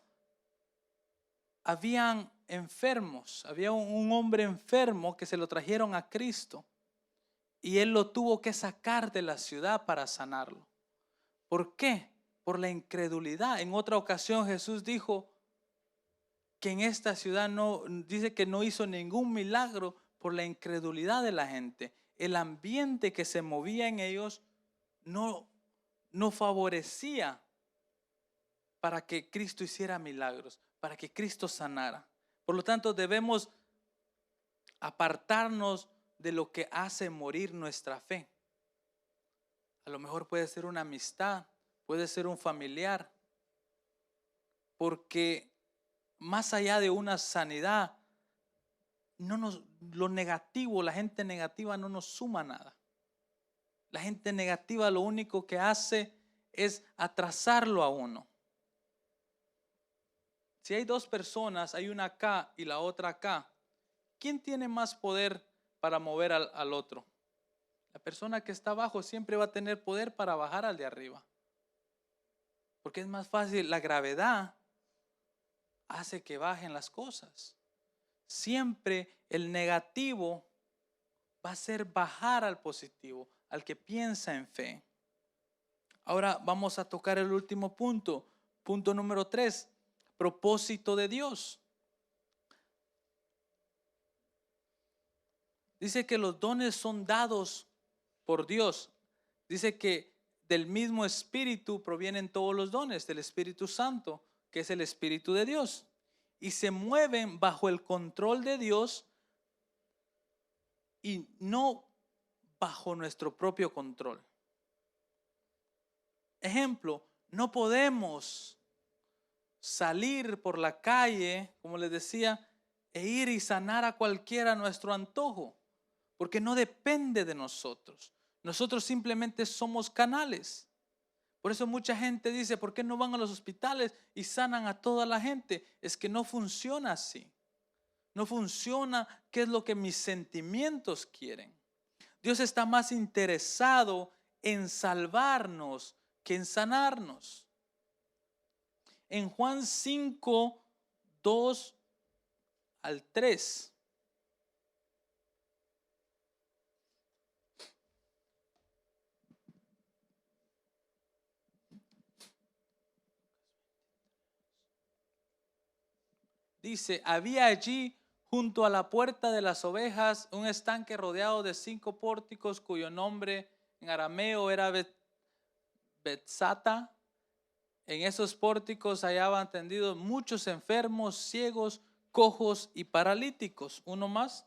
S1: habían enfermos. Había un hombre enfermo que se lo trajeron a Cristo y él lo tuvo que sacar de la ciudad para sanarlo. ¿Por qué? Por la incredulidad. En otra ocasión Jesús dijo que en esta ciudad dice que no hizo ningún milagro por la incredulidad de la gente. El ambiente que se movía en ellos no favorecía para que Cristo hiciera milagros, para que Cristo sanara. Por lo tanto, debemos apartarnos de lo que hace morir nuestra fe. A lo mejor puede ser una amistad, puede ser un familiar, porque más allá de una sanidad, lo negativo, la gente negativa no nos suma nada. La gente negativa lo único que hace es atrasarlo a uno. Si hay dos personas, hay una acá y la otra acá, ¿quién tiene más poder para mover al otro? La persona que está abajo siempre va a tener poder para bajar al de arriba. Porque es más fácil, la gravedad hace que bajen las cosas. Siempre el negativo va a hacer bajar al positivo, al que piensa en fe. Ahora vamos a tocar el último punto. Punto número 3, propósito de Dios. Dice que los dones son dados por Dios. Dice que del mismo Espíritu provienen todos los dones, del Espíritu Santo, que es el Espíritu de Dios. Y se mueven bajo el control de Dios y no bajo nuestro propio control. Ejemplo, no podemos salir por la calle, como les decía, e ir y sanar a cualquiera a nuestro antojo, porque no depende de nosotros. Nosotros simplemente somos canales. Por eso mucha gente dice, ¿por qué no van a los hospitales y sanan a toda la gente? Es que no funciona así. No funciona qué es lo que mis sentimientos quieren. Dios está más interesado en salvarnos que en sanarnos. En Juan 5, 2 al 3. Dice, había allí junto a la puerta de las ovejas un estanque rodeado de 5 pórticos cuyo nombre en arameo era Betzata. En esos pórticos hallaban tendidos muchos enfermos, ciegos, cojos y paralíticos. Uno más.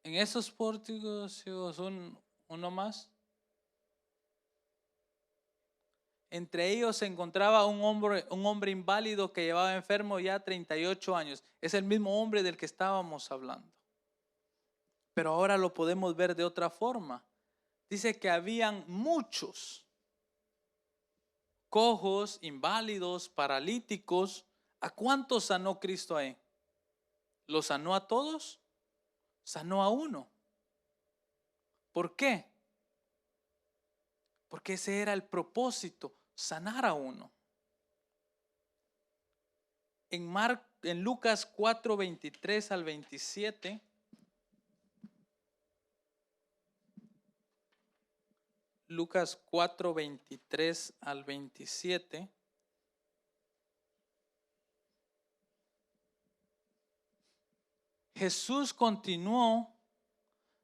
S1: En esos pórticos ciegos, uno más. Entre ellos se encontraba un hombre inválido que llevaba enfermo ya 38 años. Es el mismo hombre del que estábamos hablando. Pero ahora lo podemos ver de otra forma. Dice que habían muchos cojos, inválidos, paralíticos. ¿A cuántos sanó Cristo ahí? ¿Los sanó a todos? Sanó a uno. ¿Por qué? Porque ese era el propósito, sanar a uno. en Lucas 4, 23 al 27. Lucas 4, 23 al 27. Jesús continuó.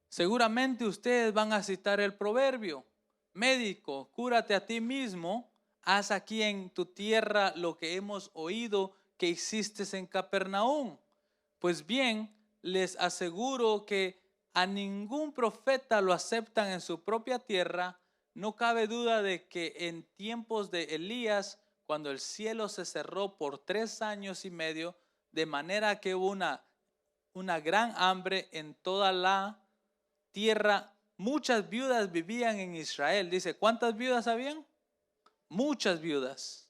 S1: Seguramente ustedes van a citar el proverbio: médico, cúrate a ti mismo, haz aquí en tu tierra lo que hemos oído que hiciste en Capernaum. Pues bien, les aseguro que a ningún profeta lo aceptan en su propia tierra. No cabe duda de que en tiempos de Elías, cuando el cielo se cerró por 3 años y medio, de manera que hubo una gran hambre en toda la tierra, muchas viudas vivían en Israel. Dice, ¿cuántas viudas habían? Muchas viudas.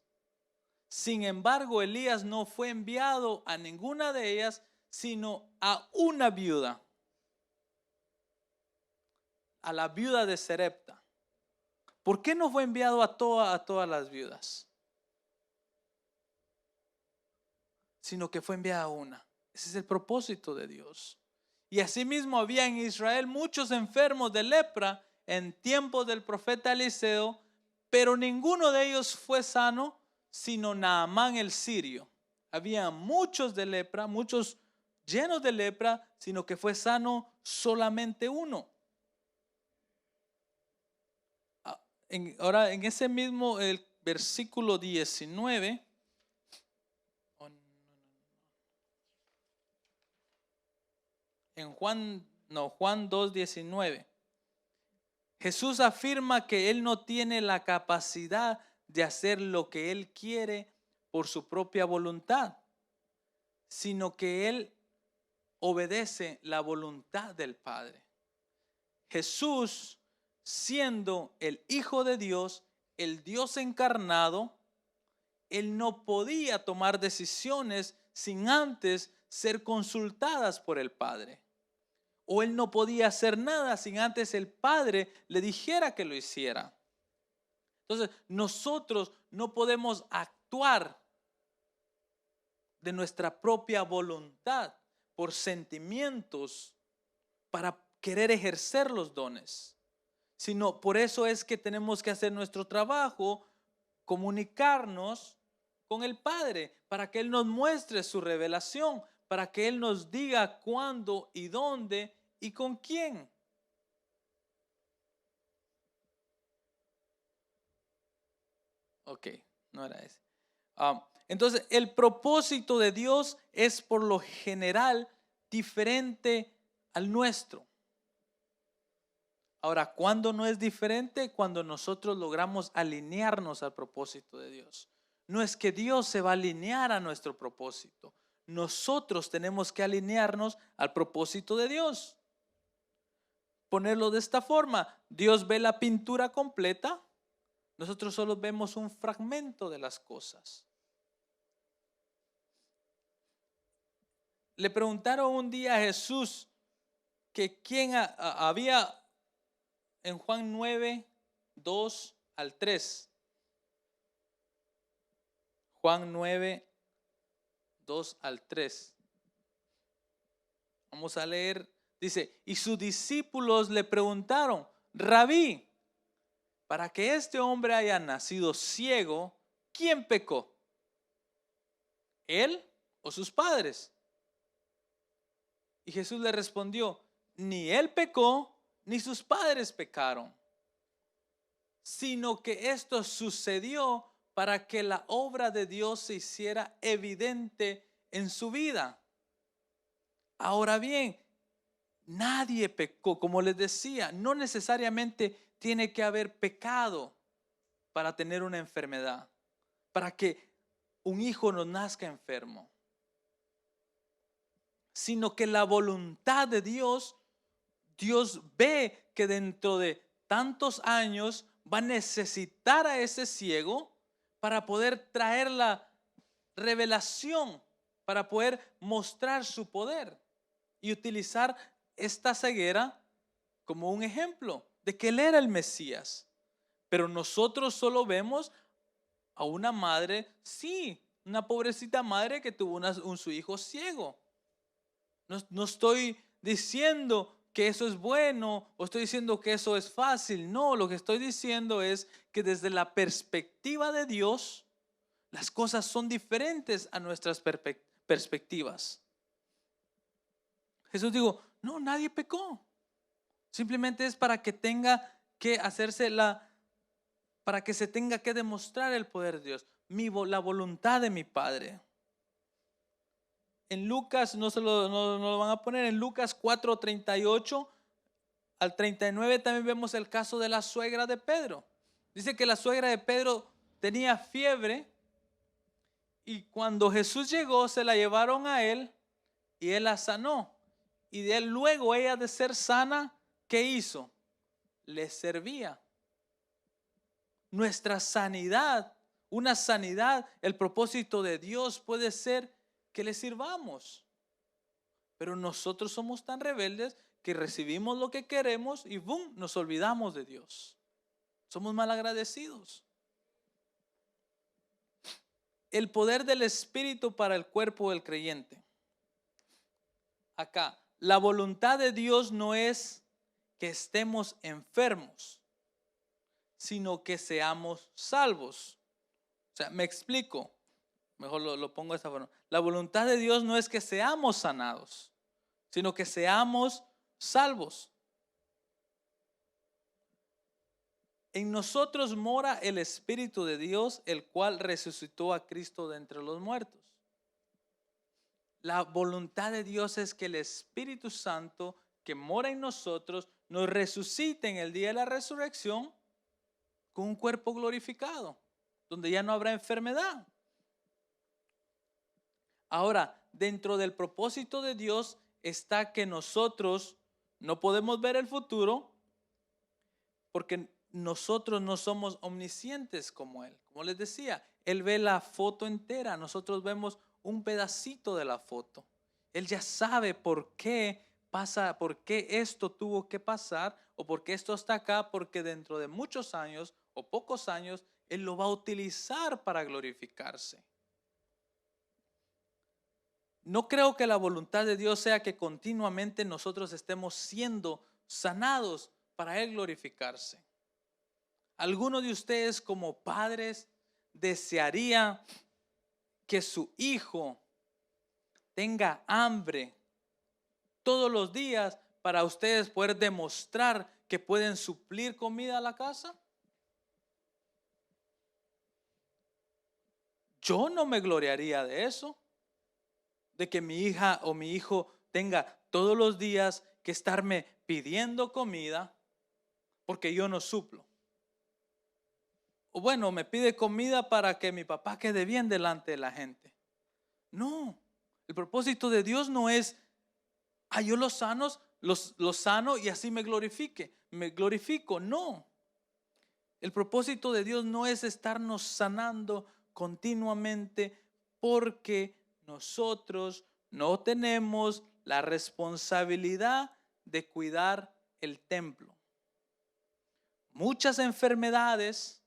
S1: Sin embargo, Elías no fue enviado a ninguna de ellas, sino a una viuda, a la viuda de Serepta. ¿Por qué no fue enviado a todas las viudas? Sino que fue enviada a una. Ese es el propósito de Dios. Y asimismo había en Israel muchos enfermos de lepra en tiempos del profeta Eliseo, pero ninguno de ellos fue sano, sino Naamán el sirio. Había muchos de lepra, muchos llenos de lepra, sino que fue sano solamente uno. Ahora en ese mismo el versículo 19. En Juan 2:19, Jesús afirma que Él no tiene la capacidad de hacer lo que Él quiere por su propia voluntad, sino que Él obedece la voluntad del Padre. Jesús, siendo el Hijo de Dios, el Dios encarnado, Él no podía tomar decisiones sin antes ser consultadas por el Padre. O Él no podía hacer nada sin antes el Padre le dijera que lo hiciera. Entonces, nosotros no podemos actuar de nuestra propia voluntad por sentimientos para querer ejercer los dones, sino por eso es que tenemos que hacer nuestro trabajo, comunicarnos con el Padre para que Él nos muestre su revelación, para que Él nos diga cuándo y dónde y con quién. Ok, no era ese. Entonces, el propósito de Dios es por lo general diferente al nuestro. Ahora, ¿cuándo no es diferente? Cuando nosotros logramos alinearnos al propósito de Dios. No es que Dios se va a alinear a nuestro propósito. Nosotros tenemos que alinearnos al propósito de Dios. Ponerlo de esta forma: Dios ve la pintura completa, nosotros solo vemos un fragmento de las cosas. Le preguntaron un día a Jesús que quién había en Juan 9, 2 al 3. Juan 9, 2 al 3. Vamos a leer. Dice, y sus discípulos le preguntaron: Rabí, para que este hombre haya nacido ciego, ¿quién pecó? ¿Él o sus padres? Y Jesús le respondió: ni él pecó, ni sus padres pecaron, sino que esto sucedió para que la obra de Dios se hiciera evidente en su vida. Ahora bien, nadie pecó, como les decía, no necesariamente tiene que haber pecado para tener una enfermedad, para que un hijo nos nazca enfermo, sino que la voluntad de Dios, Dios ve que dentro de tantos años va a necesitar a ese ciego para poder traer la revelación, para poder mostrar su poder y utilizar esta ceguera como un ejemplo de que Él era el Mesías. Pero nosotros solo vemos a una madre, sí, una pobrecita madre que tuvo su hijo ciego. No estoy diciendo que eso es bueno o estoy diciendo que eso es fácil. No, lo que estoy diciendo es que desde la perspectiva de Dios, las cosas son diferentes a nuestras perspectivas. Jesús dijo, no, nadie pecó. Simplemente es para que tenga que para que se tenga que demostrar el poder de Dios, la voluntad de mi Padre. En Lucas, no lo van a poner, en Lucas 4:38 al 39 también vemos el caso de la suegra de Pedro. Dice que la suegra de Pedro tenía fiebre y cuando Jesús llegó se la llevaron a él y él la sanó. Y de él luego ella de ser sana, ¿qué hizo? Le servía. Nuestra sanidad, una sanidad, el propósito de Dios puede ser que le sirvamos. Pero nosotros somos tan rebeldes que recibimos lo que queremos y ¡boom!, nos olvidamos de Dios. Somos malagradecidos. El poder del Espíritu para el cuerpo del creyente. Acá, la voluntad de Dios no es que estemos enfermos, sino que seamos salvos. O sea, me explico. Mejor lo pongo de esta forma. La voluntad de Dios no es que seamos sanados, sino que seamos salvos. En nosotros mora el Espíritu de Dios, el cual resucitó a Cristo de entre los muertos. La voluntad de Dios es que el Espíritu Santo que mora en nosotros nos resucite en el día de la resurrección con un cuerpo glorificado, donde ya no habrá enfermedad. Ahora, dentro del propósito de Dios está que nosotros no podemos ver el futuro porque nosotros no somos omniscientes como Él. Como les decía, Él ve la foto entera, nosotros vemos un pedacito de la foto. Él ya sabe por qué pasa, por qué esto tuvo que pasar o por qué esto está acá, porque dentro de muchos años o pocos años Él lo va a utilizar para glorificarse. No creo que la voluntad de Dios sea que continuamente nosotros estemos siendo sanados para Él glorificarse. ¿Alguno de ustedes como padres desearía que su hijo tenga hambre todos los días para ustedes poder demostrar que pueden suplir comida a la casa? Yo no me gloriaría de eso, de que mi hija o mi hijo tenga todos los días que estarme pidiendo comida porque yo no suplo. O bueno, me pide comida para que mi papá quede bien delante de la gente. No, el propósito de Dios no es, yo los sano y así me glorifico. No, el propósito de Dios no es estarnos sanando continuamente porque nosotros no tenemos la responsabilidad de cuidar el templo. Muchas enfermedades,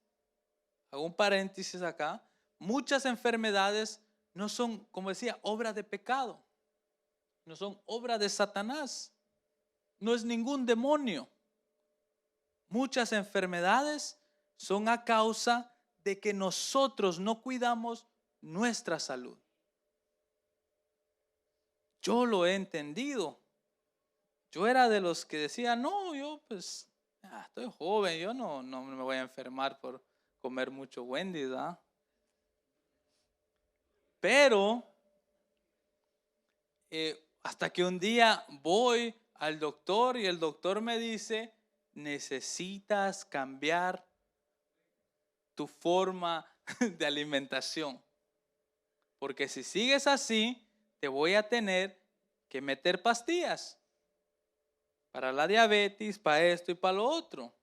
S1: hago un paréntesis acá, muchas enfermedades no son, como decía, obra de pecado, no son obra de Satanás, no es ningún demonio. Muchas enfermedades son a causa de que nosotros no cuidamos nuestra salud. Yo lo he entendido. Yo era de los que decía, no, yo pues estoy joven, yo no me voy a enfermar por comer mucho Wendy's, ¿verdad? Pero hasta que un día voy al doctor y el doctor me dice, necesitas cambiar tu forma de alimentación, porque si sigues así, te voy a tener que meter pastillas para la diabetes, para esto y para lo otro.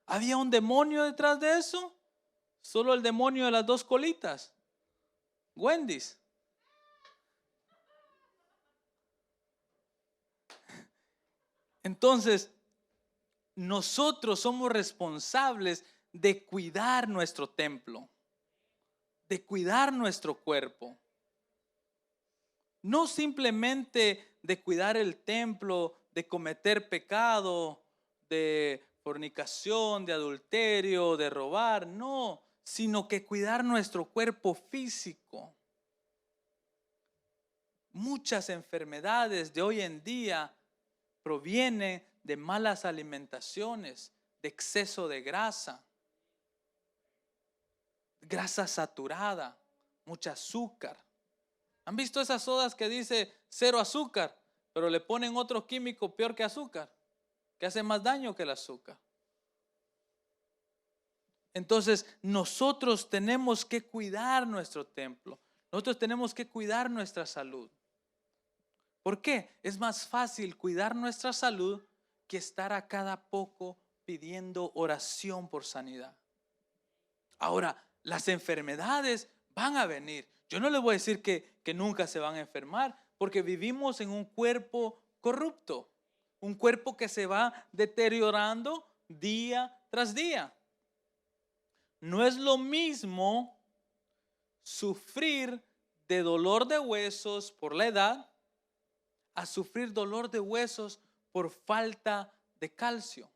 S1: ¿Había un demonio detrás de eso? Solo el demonio de las dos colitas, Wendy's. Entonces, nosotros somos responsables de cuidar nuestro templo. de cuidar nuestro cuerpo. No simplemente de cuidar el templo, de cometer pecado, de fornicación, de adulterio, de robar, no, sino que cuidar nuestro cuerpo físico. Muchas enfermedades de hoy en día provienen de malas alimentaciones, de exceso de grasa, grasa saturada, mucho azúcar. ¿Han visto esas sodas que dice 0 azúcar, pero le ponen otro químico peor que azúcar, que hace más daño que el azúcar? Entonces, nosotros tenemos que cuidar nuestro templo. Nosotros tenemos que cuidar nuestra salud. ¿Por qué? Es más fácil cuidar nuestra salud que estar a cada poco pidiendo oración por sanidad. Ahora, las enfermedades van a venir. Yo no les voy a decir que nunca se van a enfermar, porque vivimos en un cuerpo corrupto, un cuerpo que se va deteriorando día tras día. No es lo mismo sufrir de dolor de huesos por la edad a sufrir dolor de huesos por falta de calcio.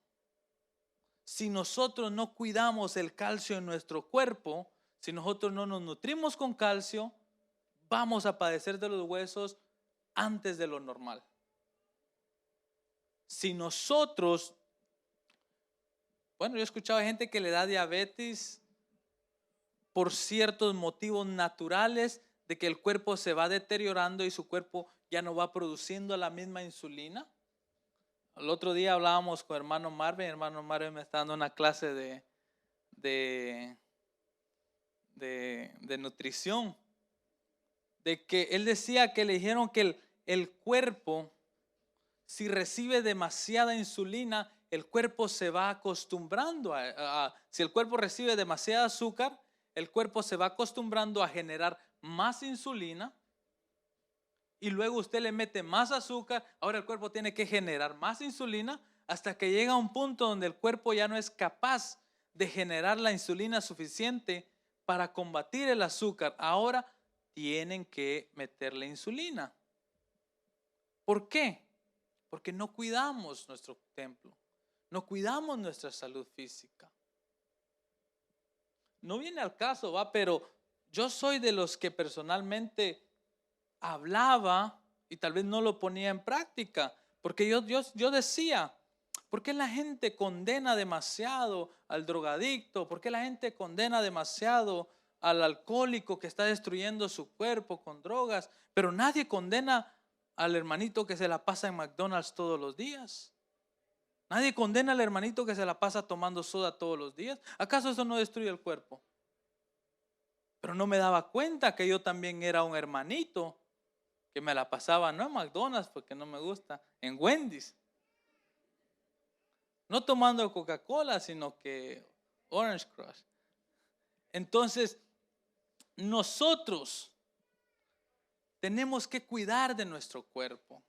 S1: Si nosotros no cuidamos el calcio en nuestro cuerpo, si nosotros no nos nutrimos con calcio, vamos a padecer de los huesos antes de lo normal. Si nosotros, bueno, yo he escuchado a gente que le da diabetes por ciertos motivos naturales de que el cuerpo se va deteriorando y su cuerpo ya no va produciendo la misma insulina. El otro día hablábamos con hermano Marvin me está dando una clase de nutrición, de que él decía que le dijeron que el cuerpo, si recibe demasiada insulina, el cuerpo se va acostumbrando si el cuerpo recibe demasiada azúcar, el cuerpo se va acostumbrando a generar más insulina y luego usted le mete más azúcar, ahora el cuerpo tiene que generar más insulina hasta que llega a un punto donde el cuerpo ya no es capaz de generar la insulina suficiente para combatir el azúcar. Ahora tienen que meterle insulina. ¿Por qué? Porque no cuidamos nuestro templo, no cuidamos nuestra salud física. No viene al caso, pero yo soy de los que personalmente hablaba y tal vez no lo ponía en práctica, porque yo decía, ¿por qué la gente condena demasiado al drogadicto? ¿Por qué la gente condena demasiado al alcohólico que está destruyendo su cuerpo con drogas? Pero nadie condena al hermanito que se la pasa en McDonald's todos los días. Nadie condena al hermanito que se la pasa tomando soda todos los días. ¿Acaso eso no destruye el cuerpo? Pero no me daba cuenta que yo también era un hermanito que me la pasaba no en McDonald's porque no me gusta, en Wendy's. No tomando Coca-Cola, sino que Orange Crush. Entonces, nosotros tenemos que cuidar de nuestro cuerpo.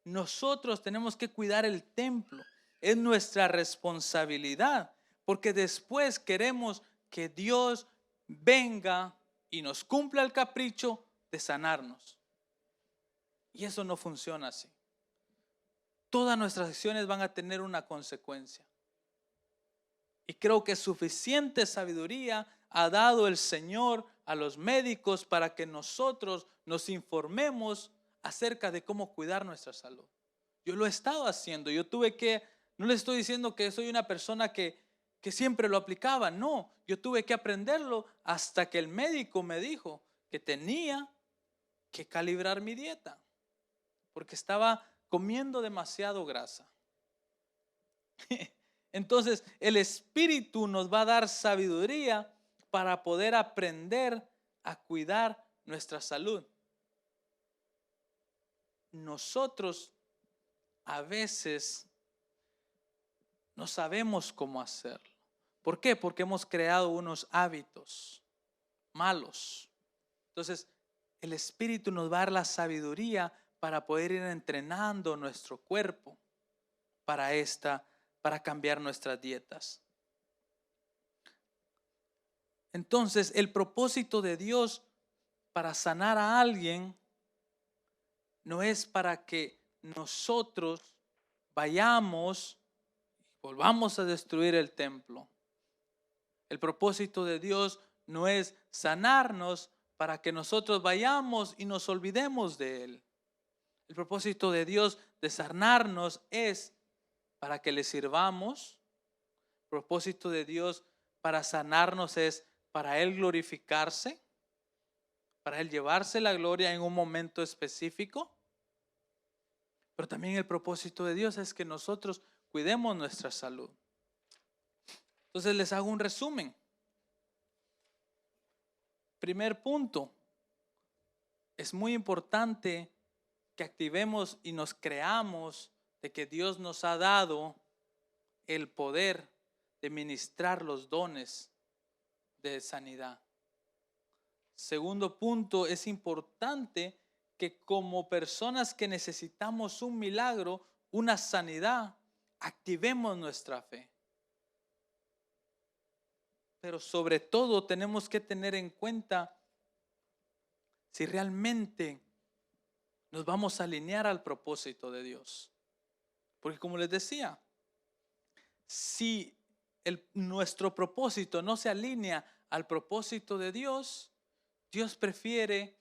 S1: Nosotros tenemos que cuidar el templo. Es nuestra responsabilidad, porque después queremos que Dios venga y nos cumpla el capricho de sanarnos. Y eso no funciona así. Todas nuestras acciones van a tener una consecuencia. Y creo que suficiente sabiduría ha dado el Señor a los médicos para que nosotros nos informemos acerca de cómo cuidar nuestra salud. Yo lo he estado haciendo. No le estoy diciendo que soy una persona que siempre lo aplicaba. No, yo tuve que aprenderlo hasta que el médico me dijo que tenía que calibrar mi dieta, porque estaba comiendo demasiado grasa. Entonces, el Espíritu nos va a dar sabiduría para poder aprender a cuidar nuestra salud. Nosotros a veces no sabemos cómo hacerlo. ¿Por qué? Porque hemos creado unos hábitos malos. Entonces, el Espíritu nos va a dar la sabiduría para poder ir entrenando nuestro cuerpo para cambiar nuestras dietas. Entonces, el propósito de Dios para sanar a alguien no es para que nosotros vayamos y volvamos a destruir el templo. El propósito de Dios no es sanarnos para que nosotros vayamos y nos olvidemos de Él. El propósito de Dios de sanarnos es para que le sirvamos. El propósito de Dios para sanarnos es para Él glorificarse, para Él llevarse la gloria en un momento específico. Pero también el propósito de Dios es que nosotros cuidemos nuestra salud. Entonces les hago un resumen. Primer punto, es muy importante que activemos y nos creamos de que Dios nos ha dado el poder de ministrar los dones de sanidad. Segundo punto, es importante que como personas que necesitamos un milagro, una sanidad, activemos nuestra fe. Pero sobre todo tenemos que tener en cuenta si realmente nos vamos a alinear al propósito de Dios. Porque como les decía, si nuestro propósito no se alinea al propósito de Dios, Dios prefiere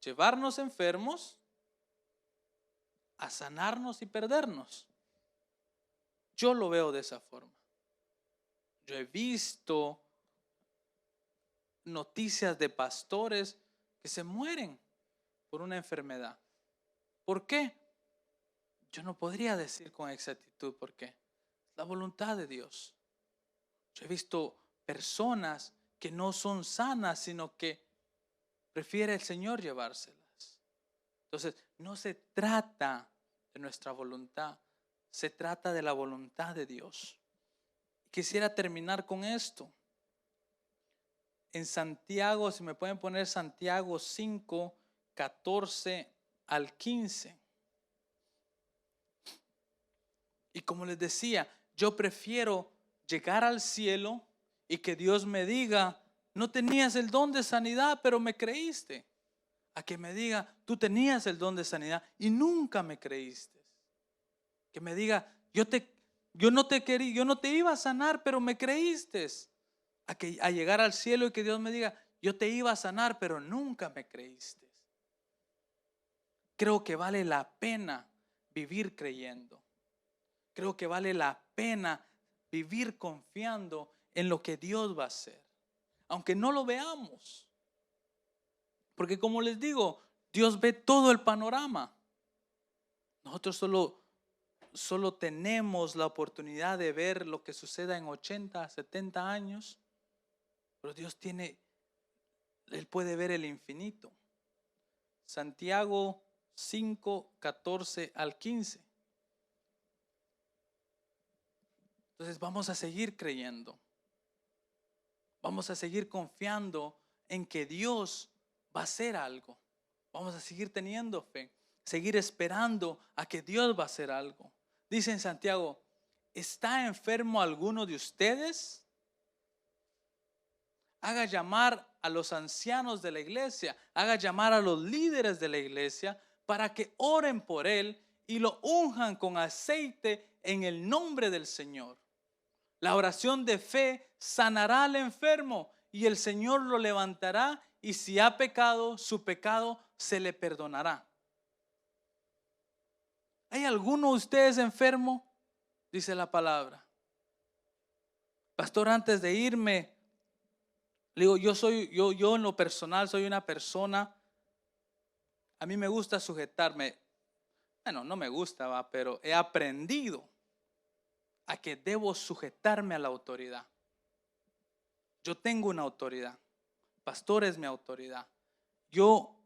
S1: llevarnos enfermos a sanarnos y perdernos. Yo lo veo de esa forma. Yo he visto noticias de pastores que se mueren por una enfermedad. ¿Por qué? Yo no podría decir con exactitud por qué. La voluntad de Dios. Yo he visto personas que no son sanas, sino que prefiere el Señor llevárselas. Entonces, no se trata de nuestra voluntad, se trata de la voluntad de Dios. Quisiera terminar con esto. En Santiago, si me pueden poner Santiago 5, 14 al 15. Y como les decía, yo prefiero llegar al cielo y que Dios me diga, no tenías el don de sanidad, pero me creíste. A que me diga, tú tenías el don de sanidad y nunca me creíste. Que me diga, yo no te quería, yo no te iba a sanar, pero me creíste. A llegar al cielo y que Dios me diga, yo te iba a sanar, pero nunca me creíste. Creo que vale la pena vivir creyendo. Creo que vale la pena vivir confiando en lo que Dios va a hacer, aunque no lo veamos. Porque como les digo, Dios ve todo el panorama. Nosotros solo tenemos la oportunidad de ver lo que suceda en 80, 70 años, pero Dios Él puede ver el infinito. Santiago 5, 14 al 15. Entonces vamos a seguir creyendo. Vamos a seguir confiando en que Dios va a hacer algo. Vamos a seguir teniendo fe. Seguir esperando a que Dios va a hacer algo. Dice en Santiago, ¿está enfermo alguno de ustedes? Haga llamar a los ancianos de la iglesia, haga llamar a los líderes de la iglesia para que oren por él y lo unjan con aceite en el nombre del Señor. La oración de fe sanará al enfermo y el Señor lo levantará y si ha pecado, su pecado se le perdonará. ¿Hay alguno de ustedes enfermo? Dice la palabra. Pastor, antes de irme, le digo, yo en lo personal soy una persona, a mí me gusta sujetarme, bueno, no me gusta, pero he aprendido a que debo sujetarme a la autoridad. Yo tengo una autoridad, pastor es mi autoridad. Yo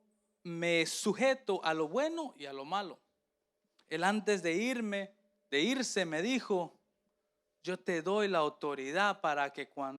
S1: me sujeto a lo bueno y a lo malo. Él antes de irse me dijo, yo te doy la autoridad para que cuando